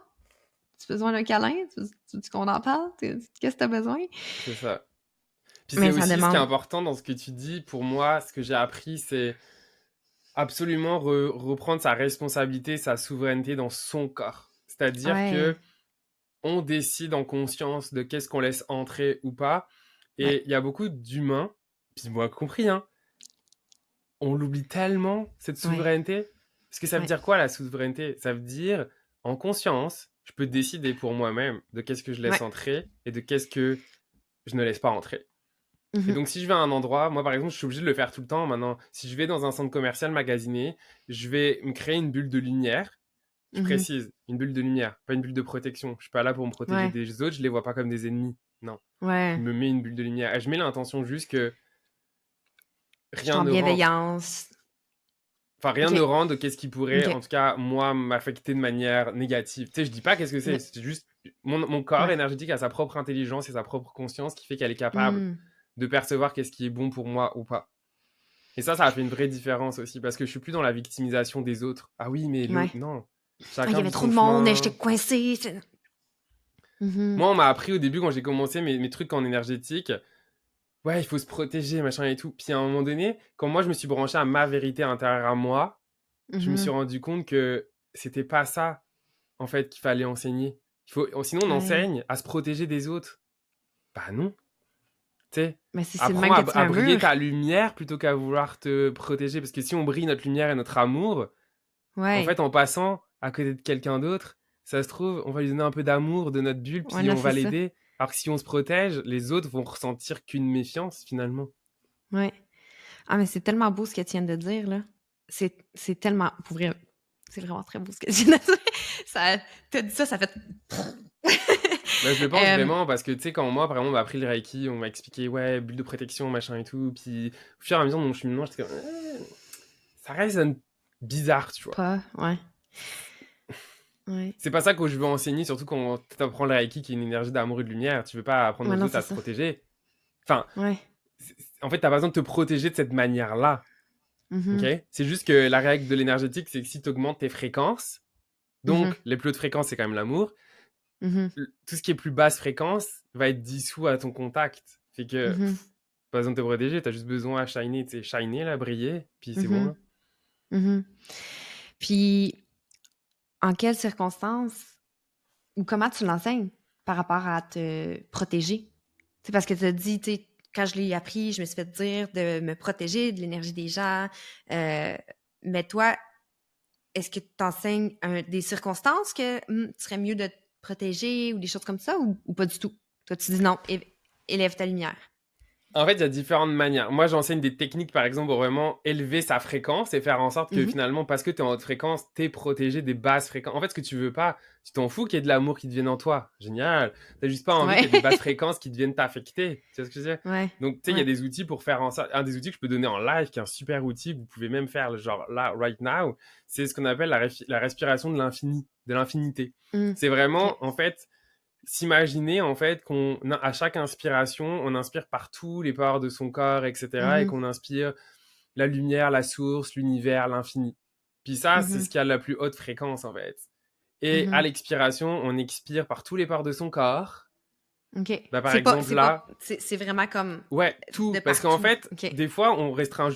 Speaker 1: Tu as besoin d'un câlin? Tu veux qu'on en parle? Qu'est-ce que tu as besoin?
Speaker 2: C'est ça. Puis c'est
Speaker 1: Mais ça
Speaker 2: aussi ce qui est
Speaker 1: demande.
Speaker 2: important dans ce que tu dis, pour moi, ce que j'ai appris, c'est absolument reprendre sa responsabilité, sa souveraineté dans son corps. C'est-à-dire
Speaker 1: Ouais,
Speaker 2: que on décide en conscience de qu'est-ce qu'on laisse entrer ou pas.
Speaker 1: ouais,
Speaker 2: Et il y a beaucoup d'humains, puis moi compris, hein, on l'oublie tellement, cette
Speaker 1: ouais,
Speaker 2: souveraineté. Parce que ça veut
Speaker 1: ouais.
Speaker 2: dire quoi la souveraineté? Ça veut dire, en conscience, je peux décider pour moi-même de qu'est-ce que je laisse
Speaker 1: Ouais.
Speaker 2: entrer et de qu'est-ce que je ne laisse pas entrer. Et
Speaker 1: Mhm,
Speaker 2: donc, si je vais à un endroit, moi par exemple, je suis obligé de le faire tout le temps maintenant. Si je vais dans un centre commercial magasiné, je vais me créer une bulle de lumière. Je
Speaker 1: mhm,
Speaker 2: précise, une bulle de lumière, pas une bulle de protection. Je suis pas là pour me protéger
Speaker 1: ouais,
Speaker 2: des autres, je les vois pas comme des ennemis. Non. Je
Speaker 1: ouais.
Speaker 2: me mets une bulle de lumière. Et je mets l'intention juste que
Speaker 1: Je suis
Speaker 2: rien
Speaker 1: en
Speaker 2: ne rentre.
Speaker 1: bienveillance.
Speaker 2: Enfin, rien
Speaker 1: OK,
Speaker 2: ne rentre de qu'est-ce qui pourrait, en
Speaker 1: OK,
Speaker 2: tout cas, moi, m'affecter de manière négative. Tu sais, je dis pas qu'est-ce que c'est.
Speaker 1: OK,
Speaker 2: C'est juste mon corps
Speaker 1: ouais.
Speaker 2: énergétique a sa propre intelligence et sa propre conscience qui fait qu'elle est capable
Speaker 1: Hmm,
Speaker 2: de percevoir qu'est-ce qui est bon pour moi ou pas. Et ça a fait une vraie différence aussi parce que je suis plus dans la victimisation des autres. Ah oui, mais
Speaker 1: ouais.
Speaker 2: l'autre, non.
Speaker 1: Ah, il y
Speaker 2: Chacun
Speaker 1: avait
Speaker 2: vit
Speaker 1: trop
Speaker 2: son
Speaker 1: de monde, j'étais
Speaker 2: chemin.
Speaker 1: coincée. Mhm,
Speaker 2: Moi, on m'a appris au début quand j'ai commencé mes trucs en énergétique. Ouais, il faut se protéger, machin et tout. Puis à un moment donné, quand moi je me suis branché à ma vérité intérieure à moi, je me suis
Speaker 1: mhm,
Speaker 2: rendu compte que c'était pas ça, en fait, qu'il fallait enseigner. Sinon, on
Speaker 1: Ouais.
Speaker 2: enseigne à se protéger des autres. Bah non, tu sais.
Speaker 1: Mais c'est le
Speaker 2: Apprends
Speaker 1: même que tu fais
Speaker 2: à
Speaker 1: un
Speaker 2: briller
Speaker 1: mur.
Speaker 2: ta lumière plutôt qu'à vouloir te protéger. Parce que si on brille notre lumière et notre amour, en
Speaker 1: Ouais.
Speaker 2: fait, en passant à côté de quelqu'un d'autre, ça se trouve, on va lui donner un peu d'amour de notre bulle,
Speaker 1: Ouais,
Speaker 2: puis
Speaker 1: non,
Speaker 2: on
Speaker 1: c'est
Speaker 2: va
Speaker 1: ça.
Speaker 2: l'aider. Alors que si on se protège, les autres vont ressentir qu'une méfiance, finalement.
Speaker 1: Ouais. Ah, mais c'est tellement beau ce que tu viens de dire, là. C'est tellement... Pour vrai, c'est vraiment très beau ce que tu viens de dire. Ça, t'as dit ça, ça fait...
Speaker 2: Bah, je le pense
Speaker 1: Euh,
Speaker 2: vraiment parce que, tu sais, quand moi, par exemple, on m'a appris le Reiki, on m'a expliqué, ouais, bulle de protection, machin et tout, puis au fur et à mesure de mon cheminement, j'étais comme, ça résonne bizarre, tu vois.
Speaker 1: pas, ouais. Ouais.
Speaker 2: C'est pas ça que je veux enseigner, surtout quand t'apprends le Reiki qui est une énergie d'amour et de lumière, tu veux pas apprendre
Speaker 1: Ouais,
Speaker 2: aux
Speaker 1: non,
Speaker 2: autres
Speaker 1: c'est
Speaker 2: à se
Speaker 1: ça.
Speaker 2: protéger. Enfin,
Speaker 1: Ouais.
Speaker 2: en fait, t'as pas besoin de te protéger de cette manière-là, ok?
Speaker 1: Mhm.
Speaker 2: C'est juste que la règle de l'énergétique, c'est que si t'augmentes tes fréquences,
Speaker 1: Mhm.
Speaker 2: donc les plus hautes fréquences, c'est quand même l'amour,
Speaker 1: Mhm.
Speaker 2: tout ce qui est plus basse fréquence va être dissous à ton contact. Fait que,
Speaker 1: Mhm.
Speaker 2: pas besoin de te protéger, t'as juste besoin à shiner, tu sais, shiner, là, briller, puis c'est bon,
Speaker 1: Mhm.
Speaker 2: là.
Speaker 1: Mhm. Puis, en quelles circonstances ou comment tu l'enseignes par rapport à te protéger? C'est parce que tu as dit, tu sais, quand je l'ai appris, je me suis fait dire de me protéger de l'énergie des gens. Euh, mais toi, est-ce que tu enseignes des circonstances que tu serais mieux de te protéger ou des choses comme ça ou pas du tout? Toi, tu dis non, élève ta lumière.
Speaker 2: En fait, il y a différentes manières. Moi, j'enseigne des techniques, par exemple, pour vraiment élever sa fréquence et faire en sorte que
Speaker 1: Mhm.
Speaker 2: finalement, parce que tu es en haute fréquence, tu es protégé des basses fréquences. En fait, ce que tu veux pas, tu t'en fous qu'il y ait de l'amour qui devienne en toi. Génial. T'as juste pas envie qu'il y
Speaker 1: Ouais.
Speaker 2: ait des basses fréquences qui deviennent t'affecter. Tu vois ce que je veux dire?
Speaker 1: Ouais.
Speaker 2: Donc, tu sais, il y a
Speaker 1: Ouais.
Speaker 2: des outils pour faire en sorte. Un des outils que je peux donner en live, qui est un super outil que vous pouvez même faire, genre là, right now, c'est ce qu'on appelle la respiration de l'infini, de l'infinité. C'est
Speaker 1: OK.
Speaker 2: vraiment, en fait, s'imaginer en fait qu'on à chaque inspiration, on inspire par tous les pores de son corps, etc. et
Speaker 1: Mhm.
Speaker 2: qu'on inspire la lumière, la source, l'univers, l'infini. Puis ça, c'est
Speaker 1: Mhm.
Speaker 2: ce qui a la plus haute fréquence en fait. Et à
Speaker 1: Mhm.
Speaker 2: l'expiration, on expire par tous les pores de son corps.
Speaker 1: OK.
Speaker 2: Bah, par exemple là,
Speaker 1: C'est vraiment comme
Speaker 2: ouais,
Speaker 1: de
Speaker 2: tout. Parce qu'en
Speaker 1: partout.
Speaker 2: fait,
Speaker 1: OK.
Speaker 2: des fois, on restreint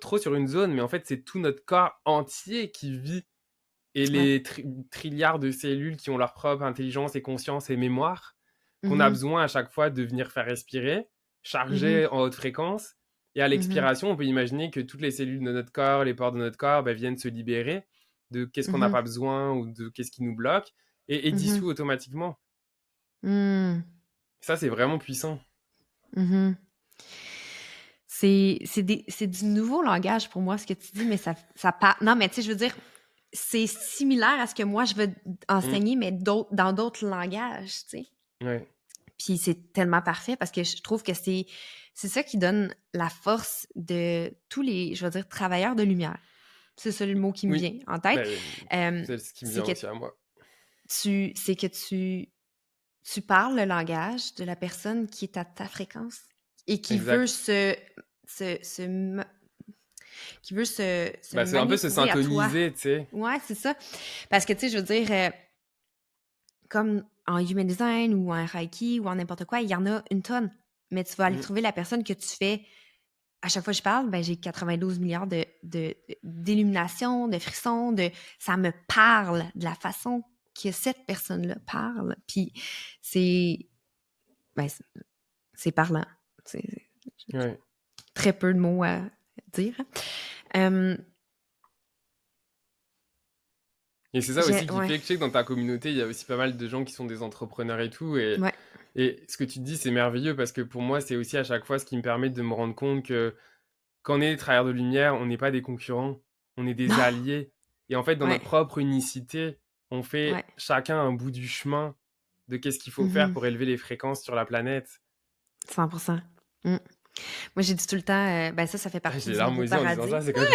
Speaker 2: trop sur une zone, mais en fait, c'est tout notre corps entier qui vit et
Speaker 1: Ouais.
Speaker 2: les trilliards de cellules qui ont leur propre intelligence et conscience et mémoire, qu'on a
Speaker 1: Mhm.
Speaker 2: besoin à chaque fois de venir faire respirer,
Speaker 1: Mhm.
Speaker 2: charger en haute fréquence. Et à
Speaker 1: Mhm.
Speaker 2: l'expiration, on peut imaginer que toutes les cellules de notre corps, les pores de notre corps, bah, viennent se libérer de qu'est-ce qu'on n'a
Speaker 1: Mhm.
Speaker 2: pas besoin ou de qu'est-ce qui nous bloque et
Speaker 1: Mhm.
Speaker 2: dissout automatiquement.
Speaker 1: Mhm.
Speaker 2: Ça, c'est vraiment puissant.
Speaker 1: Mhm. C'est du nouveau langage pour moi, ce que tu dis, mais ça part. Non, mais tu sais, je veux dire, c'est similaire à ce que moi, je veux
Speaker 2: Mm.
Speaker 1: enseigner, mais dans d'autres langages, tu sais.
Speaker 2: Ouais.
Speaker 1: Puis c'est tellement parfait parce que je trouve que c'est ça qui donne la force de tous les, je veux dire, travailleurs de lumière. C'est ça le mot qui me
Speaker 2: Oui.
Speaker 1: vient en tête.
Speaker 2: Ben,
Speaker 1: Euh,
Speaker 2: c'est ce qui me
Speaker 1: c'est
Speaker 2: vient
Speaker 1: que
Speaker 2: aussi à moi.
Speaker 1: tu parles le langage de la personne qui est à ta fréquence et qui veut
Speaker 2: Exact.
Speaker 1: se, se ma- qui veut se
Speaker 2: Bah, c'est un peu se
Speaker 1: manifester à toi.
Speaker 2: syntoniser, tu sais.
Speaker 1: Ouais, c'est ça. Parce que, tu sais, je veux dire, comme en human design ou en Reiki ou en n'importe quoi, il y en a une tonne. Mais tu vas aller
Speaker 2: Mm.
Speaker 1: trouver la personne que tu fais. À chaque fois que je parle, ben, j'ai 92 milliards d'illumination, de frissons, ça me parle de la façon que cette personne-là parle. Puis c'est, ben, c'est parlant. C'est
Speaker 2: Ouais.
Speaker 1: très peu de mots à dire. Euh,
Speaker 2: Et c'est ça aussi qui
Speaker 1: ouais,
Speaker 2: fait que, tu sais, que dans ta communauté, il y a aussi pas mal de gens qui sont des entrepreneurs et tout.
Speaker 1: ouais,
Speaker 2: Et ce que tu dis, c'est merveilleux parce que pour moi, c'est aussi à chaque fois ce qui me permet de me rendre compte que quand on est des travailleurs de lumière, on n'est pas des concurrents, on est des
Speaker 1: non,
Speaker 2: alliés. Et en fait, dans
Speaker 1: ouais,
Speaker 2: notre propre unicité, on
Speaker 1: ouais.
Speaker 2: fait chacun un bout du chemin de qu'est-ce qu'il faut faire
Speaker 1: Mhm.
Speaker 2: pour élever les fréquences sur la planète.
Speaker 1: 100%. Mm. Moi, j'ai dit tout le temps, ben ça fait
Speaker 2: Ah, j'ai
Speaker 1: partie
Speaker 2: les
Speaker 1: du
Speaker 2: larmes aux
Speaker 1: nouveau
Speaker 2: yeux en disant ça,
Speaker 1: paradigme.
Speaker 2: c'est comme...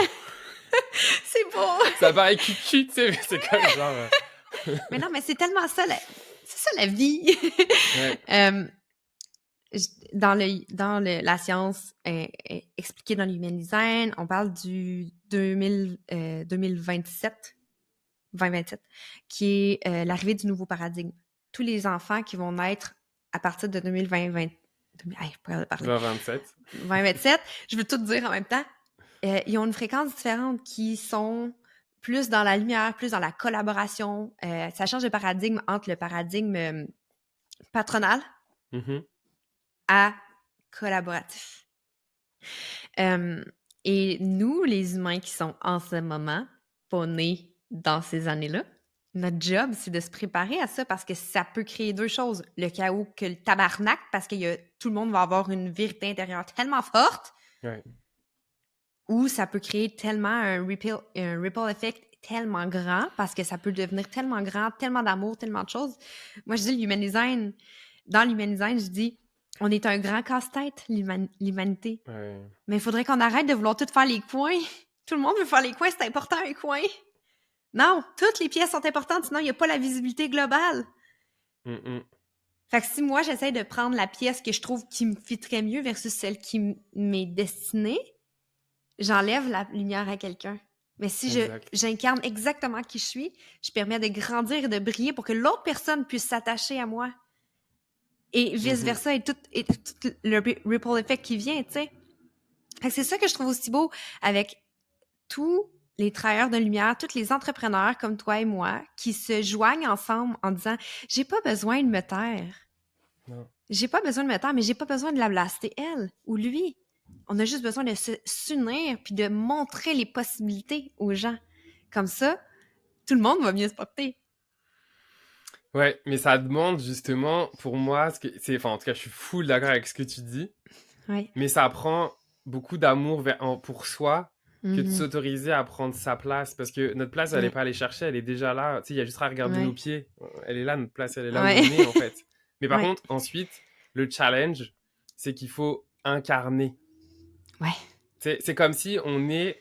Speaker 1: C'est beau!
Speaker 2: Ça paraît cucu, tu sais, mais c'est comme genre...
Speaker 1: Mais non, mais c'est tellement ça, c'est ça la vie!
Speaker 2: Ouais,
Speaker 1: Euh, la science expliquée dans l'human design, on parle du 2027, 2027, qui est l'arrivée du nouveau paradigme. Tous les enfants qui vont naître à partir de 2020, je pourrais parler.
Speaker 2: 2027.
Speaker 1: 2027, je veux tout dire en même temps. Ils ont une fréquence différente qui sont plus dans la lumière, plus dans la collaboration. Ça change de paradigme entre le paradigme patronal
Speaker 2: Mhm.
Speaker 1: à collaboratif. Et nous, les humains qui sont en ce moment, pas nés dans ces années-là, notre job, c'est de se préparer à ça parce que ça peut créer deux choses. Le chaos que le tabarnak, parce que tout le monde va avoir une vérité intérieure tellement forte,
Speaker 2: Ouais.
Speaker 1: ou ça peut créer tellement un ripple effect tellement grand parce que ça peut devenir tellement grand, tellement d'amour, tellement de choses. Moi, je dis l'human design. Dans l'human design, je dis on est un grand casse-tête, l'humanité.
Speaker 2: Ouais.
Speaker 1: Mais il faudrait qu'on arrête de vouloir tout faire les coins. Tout le monde veut faire les coins, c'est important un coin. Non, toutes les pièces sont importantes, sinon il n'y a pas la visibilité globale.
Speaker 2: Mhm.
Speaker 1: Fait que si moi, j'essaie de prendre la pièce que je trouve qui me fitterait mieux versus celle qui m'est destinée, j'enlève la lumière à quelqu'un. Mais si
Speaker 2: Exact.
Speaker 1: j'incarne exactement qui je suis, je permets de grandir et de briller pour que l'autre personne puisse s'attacher à moi. Et vice-versa, et tout le ripple effect qui vient, tu sais. Fait que c'est ça que je trouve aussi beau avec tous les travailleurs de lumière, tous les entrepreneurs comme toi et moi qui se joignent ensemble en disant « J'ai pas besoin de me taire.
Speaker 2: Non.
Speaker 1: J'ai pas besoin de me taire, mais j'ai pas besoin de la blaster, elle ou lui. On a juste besoin de s'unir puis de montrer les possibilités aux gens. Comme ça, tout le monde va mieux se porter. »
Speaker 2: Ouais, mais ça demande justement, pour moi, enfin, en tout cas, je suis full d'accord avec ce que tu dis,
Speaker 1: Oui.
Speaker 2: mais ça prend beaucoup d'amour pour soi que de
Speaker 1: Mhm.
Speaker 2: s'autoriser à prendre sa place, parce que notre place, elle n'est
Speaker 1: Ouais.
Speaker 2: pas à aller chercher, elle est déjà là. Tu sais, il y a juste à regarder
Speaker 1: Ouais.
Speaker 2: nos pieds. Elle est là, notre place, elle est là où
Speaker 1: Ouais.
Speaker 2: on est, en fait. Mais par
Speaker 1: Ouais.
Speaker 2: contre, ensuite, le challenge, c'est qu'il faut incarner.
Speaker 1: Ouais.
Speaker 2: C'est comme si on est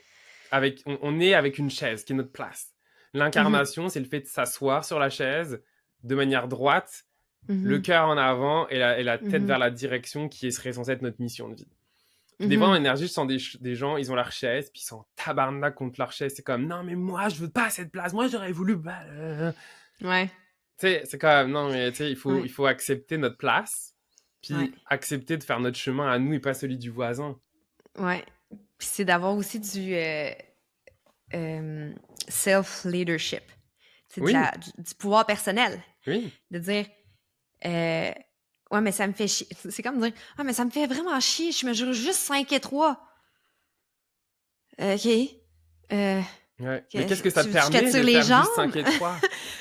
Speaker 2: avec une chaise qui est notre place. L'incarnation, c'est le fait de s'asseoir sur la chaise de manière droite, le
Speaker 1: Mhm.
Speaker 2: cœur en avant et la tête
Speaker 1: Mhm.
Speaker 2: vers la direction qui serait censée être notre mission de vie. Puis des fois, en
Speaker 1: Mhm.
Speaker 2: énergie, je sens des gens, ils ont leur chaise, puis ils sont en tabarnak contre leur chaise. C'est comme, non, mais moi, je veux pas cette place. Moi, j'aurais voulu.
Speaker 1: Ouais.
Speaker 2: Tu sais, c'est comme, non, mais tu sais,
Speaker 1: Ouais.
Speaker 2: il faut accepter notre place,
Speaker 1: Ouais.
Speaker 2: puis accepter de faire notre chemin à nous et pas celui du voisin.
Speaker 1: Ouais. Puis c'est d'avoir aussi du self-leadership. C'est
Speaker 2: Oui,
Speaker 1: du pouvoir personnel.
Speaker 2: oui,
Speaker 1: De dire ouais, mais ça me fait chier. C'est comme dire ah, mais ça me fait vraiment chier, je mesure juste 5 et 3. OK. Euh,
Speaker 2: ouais. Mais qu'est-ce que ça te
Speaker 1: tu
Speaker 2: permet
Speaker 1: t'attires
Speaker 2: de
Speaker 1: les
Speaker 2: faire juste
Speaker 1: jambes?
Speaker 2: 5 et 3?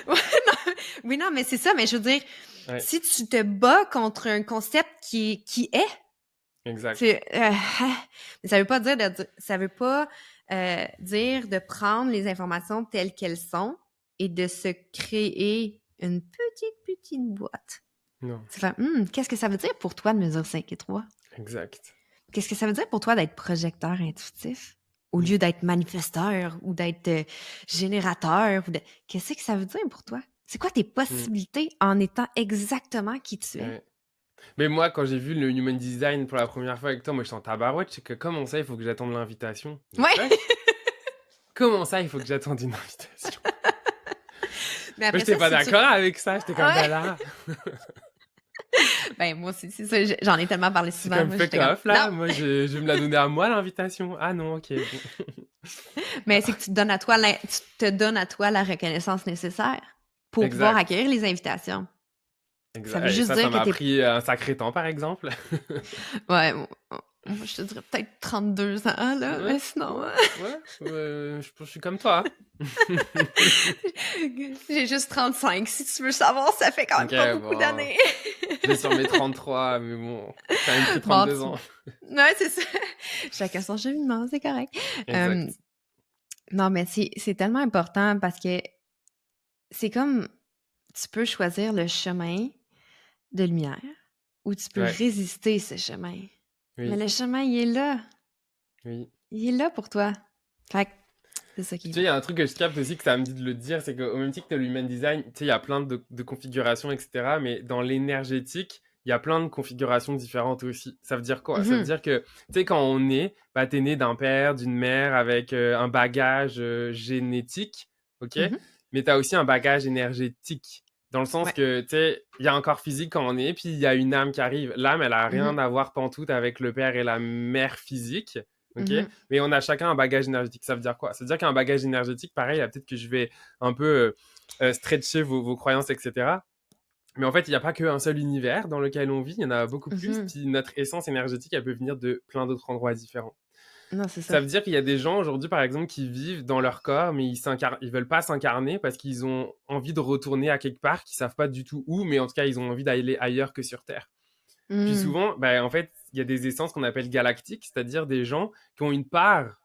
Speaker 1: Ouais, non, oui, non, mais c'est ça, mais je veux dire,
Speaker 2: Ouais,
Speaker 1: si tu te bats contre un concept qui est,
Speaker 2: exact.
Speaker 1: c'est, mais ça veut pas dire ça veut pas dire de prendre les informations telles qu'elles sont et de se créer une petite boîte.
Speaker 2: Non,
Speaker 1: C'est faire, qu'est-ce que ça veut dire pour toi de mesurer 5 et 3?
Speaker 2: exact.
Speaker 1: Qu'est-ce que ça veut dire pour toi d'être projecteur intuitif? Au
Speaker 2: Mm,
Speaker 1: lieu d'être manifesteur ou d'être générateur? Qu'est-ce que ça veut dire pour toi? C'est quoi tes
Speaker 2: mm,
Speaker 1: possibilités en étant exactement qui tu es?
Speaker 2: ouais. Mais moi, quand j'ai vu le Human Design pour la première fois avec toi, moi, j'étais en tabarouette. C'est que comment ça, il faut que j'attende l'invitation? Mais
Speaker 1: Ouais!
Speaker 2: quoi? Comment ça, il faut que j'attende une invitation?
Speaker 1: Mais
Speaker 2: Moi,
Speaker 1: après
Speaker 2: j'étais
Speaker 1: ça,
Speaker 2: pas
Speaker 1: si tu...
Speaker 2: d'accord avec ça. J'étais comme, ben
Speaker 1: Ouais!
Speaker 2: là,
Speaker 1: Ben, moi aussi, c'est ça. J'en ai tellement parlé
Speaker 2: c'est
Speaker 1: souvent.
Speaker 2: comme
Speaker 1: Moi,
Speaker 2: fuck
Speaker 1: j'étais comme,
Speaker 2: off,
Speaker 1: non!
Speaker 2: là. Moi, je vais me la donner à moi, l'invitation. Ah non, ok. Bon.
Speaker 1: Mais c'est que tu te donnes à toi la reconnaissance nécessaire pour pouvoir
Speaker 2: Exact.
Speaker 1: accueillir les invitations. Ça veut
Speaker 2: Et
Speaker 1: juste
Speaker 2: ça
Speaker 1: dire que
Speaker 2: m'a
Speaker 1: t'es...
Speaker 2: pris un sacré temps, par exemple.
Speaker 1: Ouais, moi, je te dirais peut-être 32 ans, là,
Speaker 2: Ouais,
Speaker 1: mais sinon...
Speaker 2: ouais, je suis comme toi.
Speaker 1: J'ai juste 35. Si tu veux savoir, ça fait quand même
Speaker 2: Ok,
Speaker 1: pas beaucoup
Speaker 2: bon.
Speaker 1: d'années.
Speaker 2: J'ai sur mes 33, mais bon, j'ai quand même pris
Speaker 1: Bon,
Speaker 2: 32 ans.
Speaker 1: ouais, c'est ça. Chacun son cheminement, c'est correct.
Speaker 2: Exact.
Speaker 1: Non, mais c'est tellement important parce que c'est comme tu peux choisir le chemin de lumière ou tu peux
Speaker 2: Ouais,
Speaker 1: résister ce chemin. Mais
Speaker 2: oui,
Speaker 1: le chemin, il est là.
Speaker 2: oui.
Speaker 1: Il est là pour toi. Fait que c'est ça qui
Speaker 2: Puis
Speaker 1: est
Speaker 2: tu sais,
Speaker 1: beau.
Speaker 2: il y a un truc que je capte aussi que ça me dit de le dire, c'est qu'au même titre que l'human design, tu sais, il y a plein de configurations, etc. Mais dans l'énergétique, il y a plein de configurations différentes aussi. Ça veut dire quoi? Ça veut
Speaker 1: Mhm,
Speaker 2: dire que, tu sais, quand on est, bah, t'es né d'un père, d'une mère avec un bagage génétique, ok?
Speaker 1: mhm.
Speaker 2: Mais t'as aussi un bagage énergétique. Dans le sens
Speaker 1: Ouais.
Speaker 2: que, tu sais, il y a un corps physique quand on est, puis il y a une âme qui arrive. L'âme, elle a
Speaker 1: Mhm,
Speaker 2: rien à voir pantoute avec le père et la mère physique. OK? Mais on a chacun un bagage énergétique. Ça veut dire quoi? Ça veut dire qu'un bagage énergétique, pareil, là, peut-être que je vais un peu stretcher vos croyances, etc. Mais en fait, il n'y a pas qu'un seul univers dans lequel on vit, il y en a beaucoup plus. Puis notre essence énergétique, elle peut venir de plein d'autres endroits différents.
Speaker 1: Non, c'est
Speaker 2: Ça
Speaker 1: ça.
Speaker 2: veut dire qu'il y a des gens aujourd'hui, par exemple, qui vivent dans leur corps, mais ils veulent pas s'incarner parce qu'ils ont envie de retourner à quelque part, qu'ils savent pas du tout où, mais en tout cas, ils ont envie d'aller ailleurs que sur Terre. Puis souvent, en fait, il y a des essences qu'on appelle galactiques, c'est-à-dire des gens qui ont une part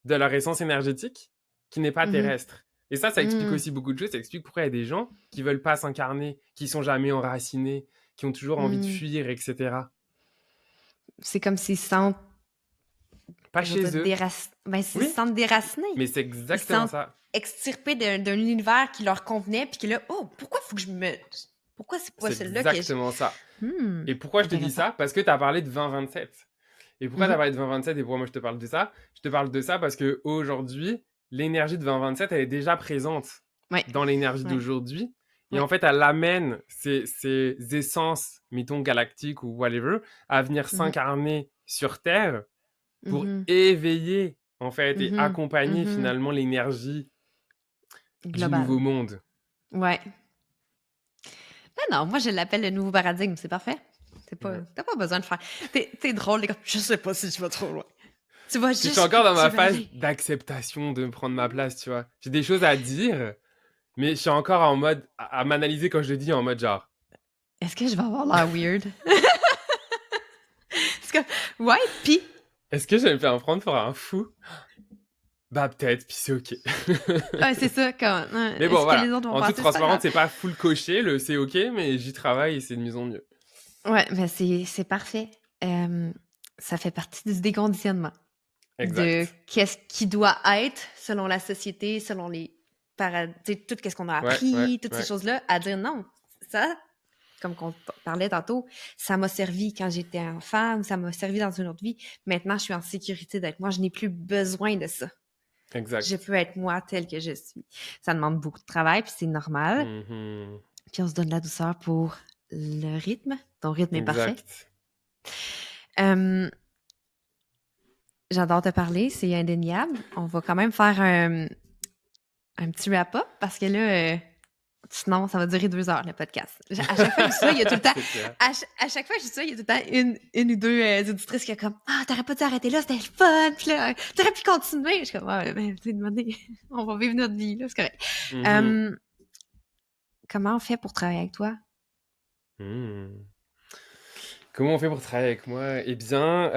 Speaker 2: de leur essence énergétique qui n'est pas terrestre. Et ça explique aussi beaucoup de choses. Ça explique pourquoi il y a des gens qui veulent pas s'incarner, qui sont jamais enracinés, qui ont toujours envie de fuir, etc.
Speaker 1: C'est comme s'ils se sentent
Speaker 2: Pas chez eux.
Speaker 1: s'ils se
Speaker 2: Oui,
Speaker 1: sentent déracinés.
Speaker 2: mais c'est
Speaker 1: Ils se
Speaker 2: exactement
Speaker 1: sentent
Speaker 2: ça.
Speaker 1: extirpés d'un univers qui leur convenait, puis que là, oh, pourquoi faut que je me... Pourquoi c'est pas
Speaker 2: C'est
Speaker 1: celle-là que je...
Speaker 2: exactement ça. Et pourquoi je te dis
Speaker 1: Intéressant.
Speaker 2: ça? Parce que tu as parlé de 2027. Et pourquoi tu as parlé de 2027 et pourquoi moi je te parle de ça? Je te parle de ça parce qu'aujourd'hui, l'énergie de 2027, elle est déjà présente
Speaker 1: Ouais.
Speaker 2: dans l'énergie
Speaker 1: Ouais.
Speaker 2: d'aujourd'hui. Et
Speaker 1: Ouais.
Speaker 2: en fait, elle amène ces essences, mettons galactiques ou whatever, à venir s'incarner sur Terre pour éveiller, en fait, et accompagner finalement l'énergie du nouveau monde.
Speaker 1: Ouais. Non, moi je l'appelle le nouveau paradigme, c'est parfait. T'as pas besoin de faire. T'es drôle, les gars. Je sais pas si tu vas trop loin. Tu vas juste.
Speaker 2: Je suis encore dans ma phase d'acceptation de me prendre ma place, tu vois. J'ai des choses à dire, mais je suis encore en mode à m'analyser quand je le dis en mode genre.
Speaker 1: Est-ce que je vais avoir l'air weird? Parce que, ouais, pis.
Speaker 2: Est-ce que je vais me faire prendre pour un fou? Bah peut-être, puis c'est ok.
Speaker 1: Ouais, c'est ça, quand.
Speaker 2: Mais bon, voilà.
Speaker 1: Les autres vont
Speaker 2: En toute
Speaker 1: penser,
Speaker 2: transparence, c'est pas full coché, c'est ok, mais j'y travaille et c'est de mieux en mieux.
Speaker 1: Ouais, mais c'est parfait. Ça fait partie du déconditionnement.
Speaker 2: Exact.
Speaker 1: De qu'est-ce qui doit être selon la société, selon les tout ce qu'on a appris, toutes ces choses-là, à dire non. Ça, comme on parlait tantôt, ça m'a servi quand j'étais enfant ou ça m'a servi dans une autre vie. Maintenant, je suis en sécurité d'être moi. Je n'ai plus besoin de ça.
Speaker 2: Exact.
Speaker 1: Je peux être moi telle que je suis. Ça demande beaucoup de travail, puis c'est normal. Puis on se donne la douceur pour le rythme. Ton rythme est parfait. J'adore te parler, c'est indéniable. On va quand même faire un petit wrap-up parce que là, sinon, ça va durer 2 heures, le podcast. À chaque fois que je dis ça, il y a tout le temps... À chaque fois que je dis ça, il y a tout le temps une ou deux auditrices qui sont comme « Ah, t'aurais pas dû arrêter là, c'était le fun! » Puis là, t'aurais pu continuer. Je suis comme « Ouais, mais tu sais, demandez, on va vivre notre vie, là, c'est correct. Comment on fait pour travailler avec toi?
Speaker 2: Comment on fait pour travailler avec moi? Eh bien...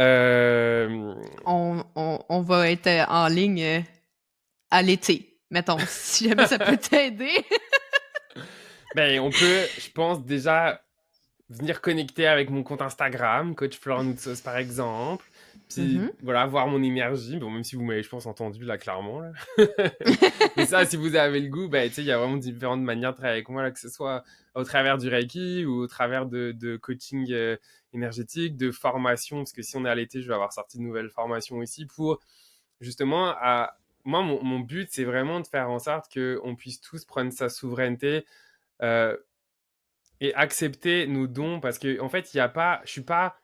Speaker 1: On va être en ligne à l'été, mettons, si jamais ça peut t'aider.
Speaker 2: On peut, je pense, déjà venir connecter avec mon compte Instagram, Coach Florent Noutsos par exemple. Puis voilà, voir mon énergie. Bon, même si vous m'avez, je pense, entendu là, clairement. Là. Mais ça, si vous avez le goût, il y a vraiment différentes manières de travailler avec moi, là, que ce soit au travers du Reiki ou au travers de coaching énergétique, de formation. Parce que si on est à l'été, je vais avoir sorti de nouvelles formations aussi pour justement... Moi, mon but, c'est vraiment de faire en sorte qu'on puisse tous prendre sa souveraineté et accepter nos dons. Parce que en fait, je suis pas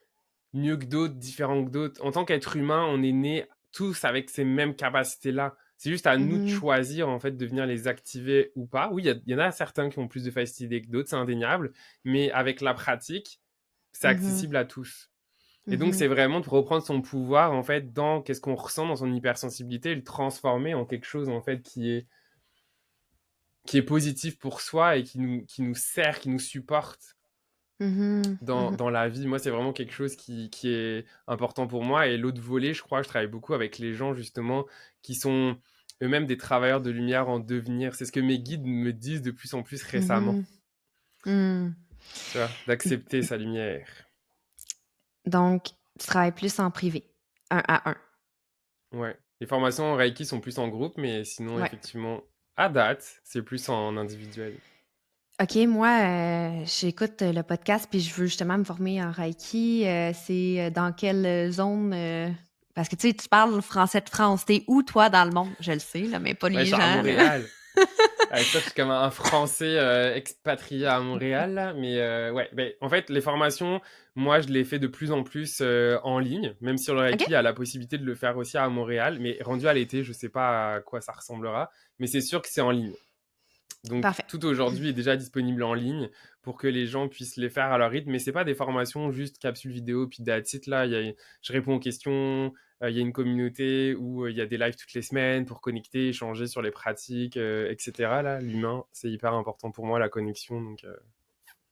Speaker 2: mieux que d'autres, différent que d'autres. En tant qu'être humain, on est nés tous avec ces mêmes capacités-là. C'est juste à nous de choisir, en fait, de venir les activer ou pas. Oui, il y en a certains qui ont plus de facilité que d'autres, c'est indéniable. Mais avec la pratique, c'est accessible à tous. Et donc, c'est vraiment de reprendre son pouvoir, en fait, dans qu'est-ce qu'on ressent dans son hypersensibilité et le transformer en quelque chose, en fait, qui est positif pour soi et qui nous sert, qui nous supporte dans la vie. Moi, c'est vraiment quelque chose qui est important pour moi. Et l'autre volet, je crois, je travaille beaucoup avec les gens, justement, qui sont eux-mêmes des travailleurs de lumière en devenir. C'est ce que mes guides me disent de plus en plus récemment. Tu vois, d'accepter sa lumière.
Speaker 1: Donc, tu travailles plus en privé, 1 à 1.
Speaker 2: Ouais. Les formations en Reiki sont plus en groupe, mais sinon, effectivement, à date, c'est plus en individuel.
Speaker 1: OK, moi, j'écoute le podcast puis je veux justement me former en Reiki. C'est dans quelle zone? Parce que tu sais, tu parles français de France. T'es où, toi, dans le monde? Je le sais, là, mais pas les gens.
Speaker 2: À Montréal. Ah, ça, je suis comme un Français expatrié à Montréal, là. Mais ouais, en fait, les formations, moi, je les fais de plus en plus en ligne, même si le
Speaker 1: OK?
Speaker 2: Reiki a la possibilité de le faire aussi à Montréal. Mais rendu à l'été, je sais pas à quoi ça ressemblera, mais c'est sûr que c'est en ligne. Donc,
Speaker 1: Parfait.
Speaker 2: tout aujourd'hui est déjà disponible en ligne pour que les gens puissent les faire à leur rythme. Mais c'est pas des formations juste capsules vidéo puis that's it, là. Je réponds aux questions. Il y a une communauté où il y a des lives toutes les semaines pour connecter, échanger sur les pratiques, etc. Là, l'humain, c'est hyper important pour moi, la connexion. Donc,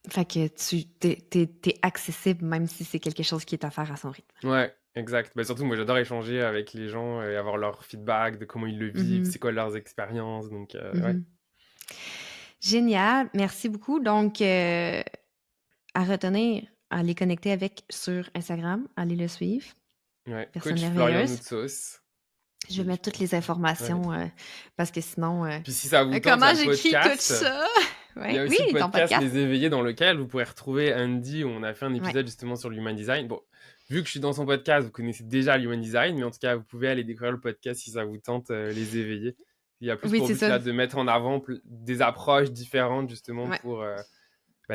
Speaker 1: Fait que t'es accessible même si c'est quelque chose qui est à faire à son rythme.
Speaker 2: ouais, exact. Bah, surtout, moi, j'adore échanger avec les gens et avoir leur feedback de comment ils le vivent,
Speaker 1: Mhm,
Speaker 2: c'est quoi leurs expériences. Donc, ouais,
Speaker 1: mhm. Génial, merci beaucoup. Donc, à retenir, à les connecter avec sur Instagram, allez le suivre.
Speaker 2: ouais.
Speaker 1: Personne
Speaker 2: Coach Florian
Speaker 1: merveilleuse.
Speaker 2: Noutsauce.
Speaker 1: Je vais
Speaker 2: Puis, je
Speaker 1: mettre toutes
Speaker 2: pense
Speaker 1: les
Speaker 2: que... Ouais.
Speaker 1: informations parce que sinon,
Speaker 2: Puis si ça vous tente, il y a
Speaker 1: comment
Speaker 2: le
Speaker 1: j'écris tout
Speaker 2: podcast.
Speaker 1: ça?
Speaker 2: Il y
Speaker 1: Ouais.
Speaker 2: a
Speaker 1: Oui,
Speaker 2: aussi le
Speaker 1: ton
Speaker 2: podcast
Speaker 1: podcast.
Speaker 2: Les Éveillés dans lequel vous pourrez retrouver Andy où on a fait un
Speaker 1: Ouais.
Speaker 2: épisode justement sur l'human design. Bon, vu que je suis dans son podcast, vous connaissez déjà l'human design, mais en tout cas, vous pouvez aller découvrir le podcast si ça vous tente, Les Éveillés. Il y a plus
Speaker 1: Oui,
Speaker 2: pour
Speaker 1: c'est
Speaker 2: but
Speaker 1: ça.
Speaker 2: là de mettre en avant des approches différentes justement
Speaker 1: Ouais.
Speaker 2: pour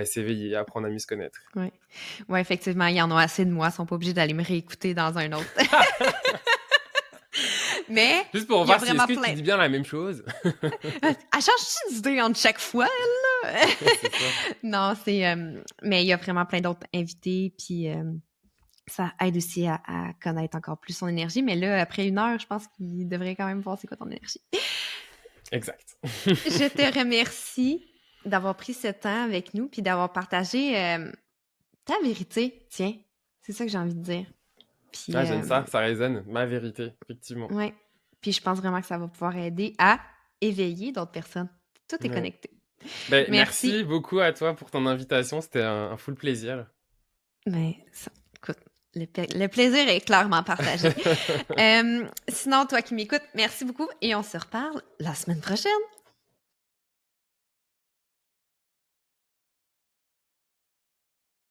Speaker 2: s'éveiller, apprendre à mieux se connaître.
Speaker 1: Ouais. Ouais, effectivement, ils en ont assez de moi, ils sont pas obligés d'aller me réécouter dans un autre. Mais
Speaker 2: Juste pour
Speaker 1: il y a
Speaker 2: voir si
Speaker 1: vraiment
Speaker 2: est-ce que tu
Speaker 1: plein.
Speaker 2: dis bien la même chose.
Speaker 1: Elle change-tu d'idée entre chaque fois, elle, là?
Speaker 2: C'est ça.
Speaker 1: Non, c'est. Mais il y a vraiment plein d'autres invités, puis ça aide aussi à connaître encore plus son énergie. Mais là, après 1 heure, je pense qu'il devrait quand même voir c'est quoi ton énergie.
Speaker 2: Exact.
Speaker 1: Je te remercie d'avoir pris ce temps avec nous, puis d'avoir partagé ta vérité. Tiens, c'est ça que j'ai envie de dire. Puis,
Speaker 2: Ah, j'aime ça résonne, ma vérité, effectivement.
Speaker 1: ouais. Puis je pense vraiment que ça va pouvoir aider à éveiller d'autres personnes. Tout est
Speaker 2: Ouais.
Speaker 1: connecté.
Speaker 2: Ben,
Speaker 1: Merci.
Speaker 2: merci beaucoup à toi pour ton invitation, c'était un full plaisir.
Speaker 1: Mais ça, écoute, le plaisir est clairement partagé. Sinon, toi qui m'écoutes, merci beaucoup et on se reparle la semaine prochaine.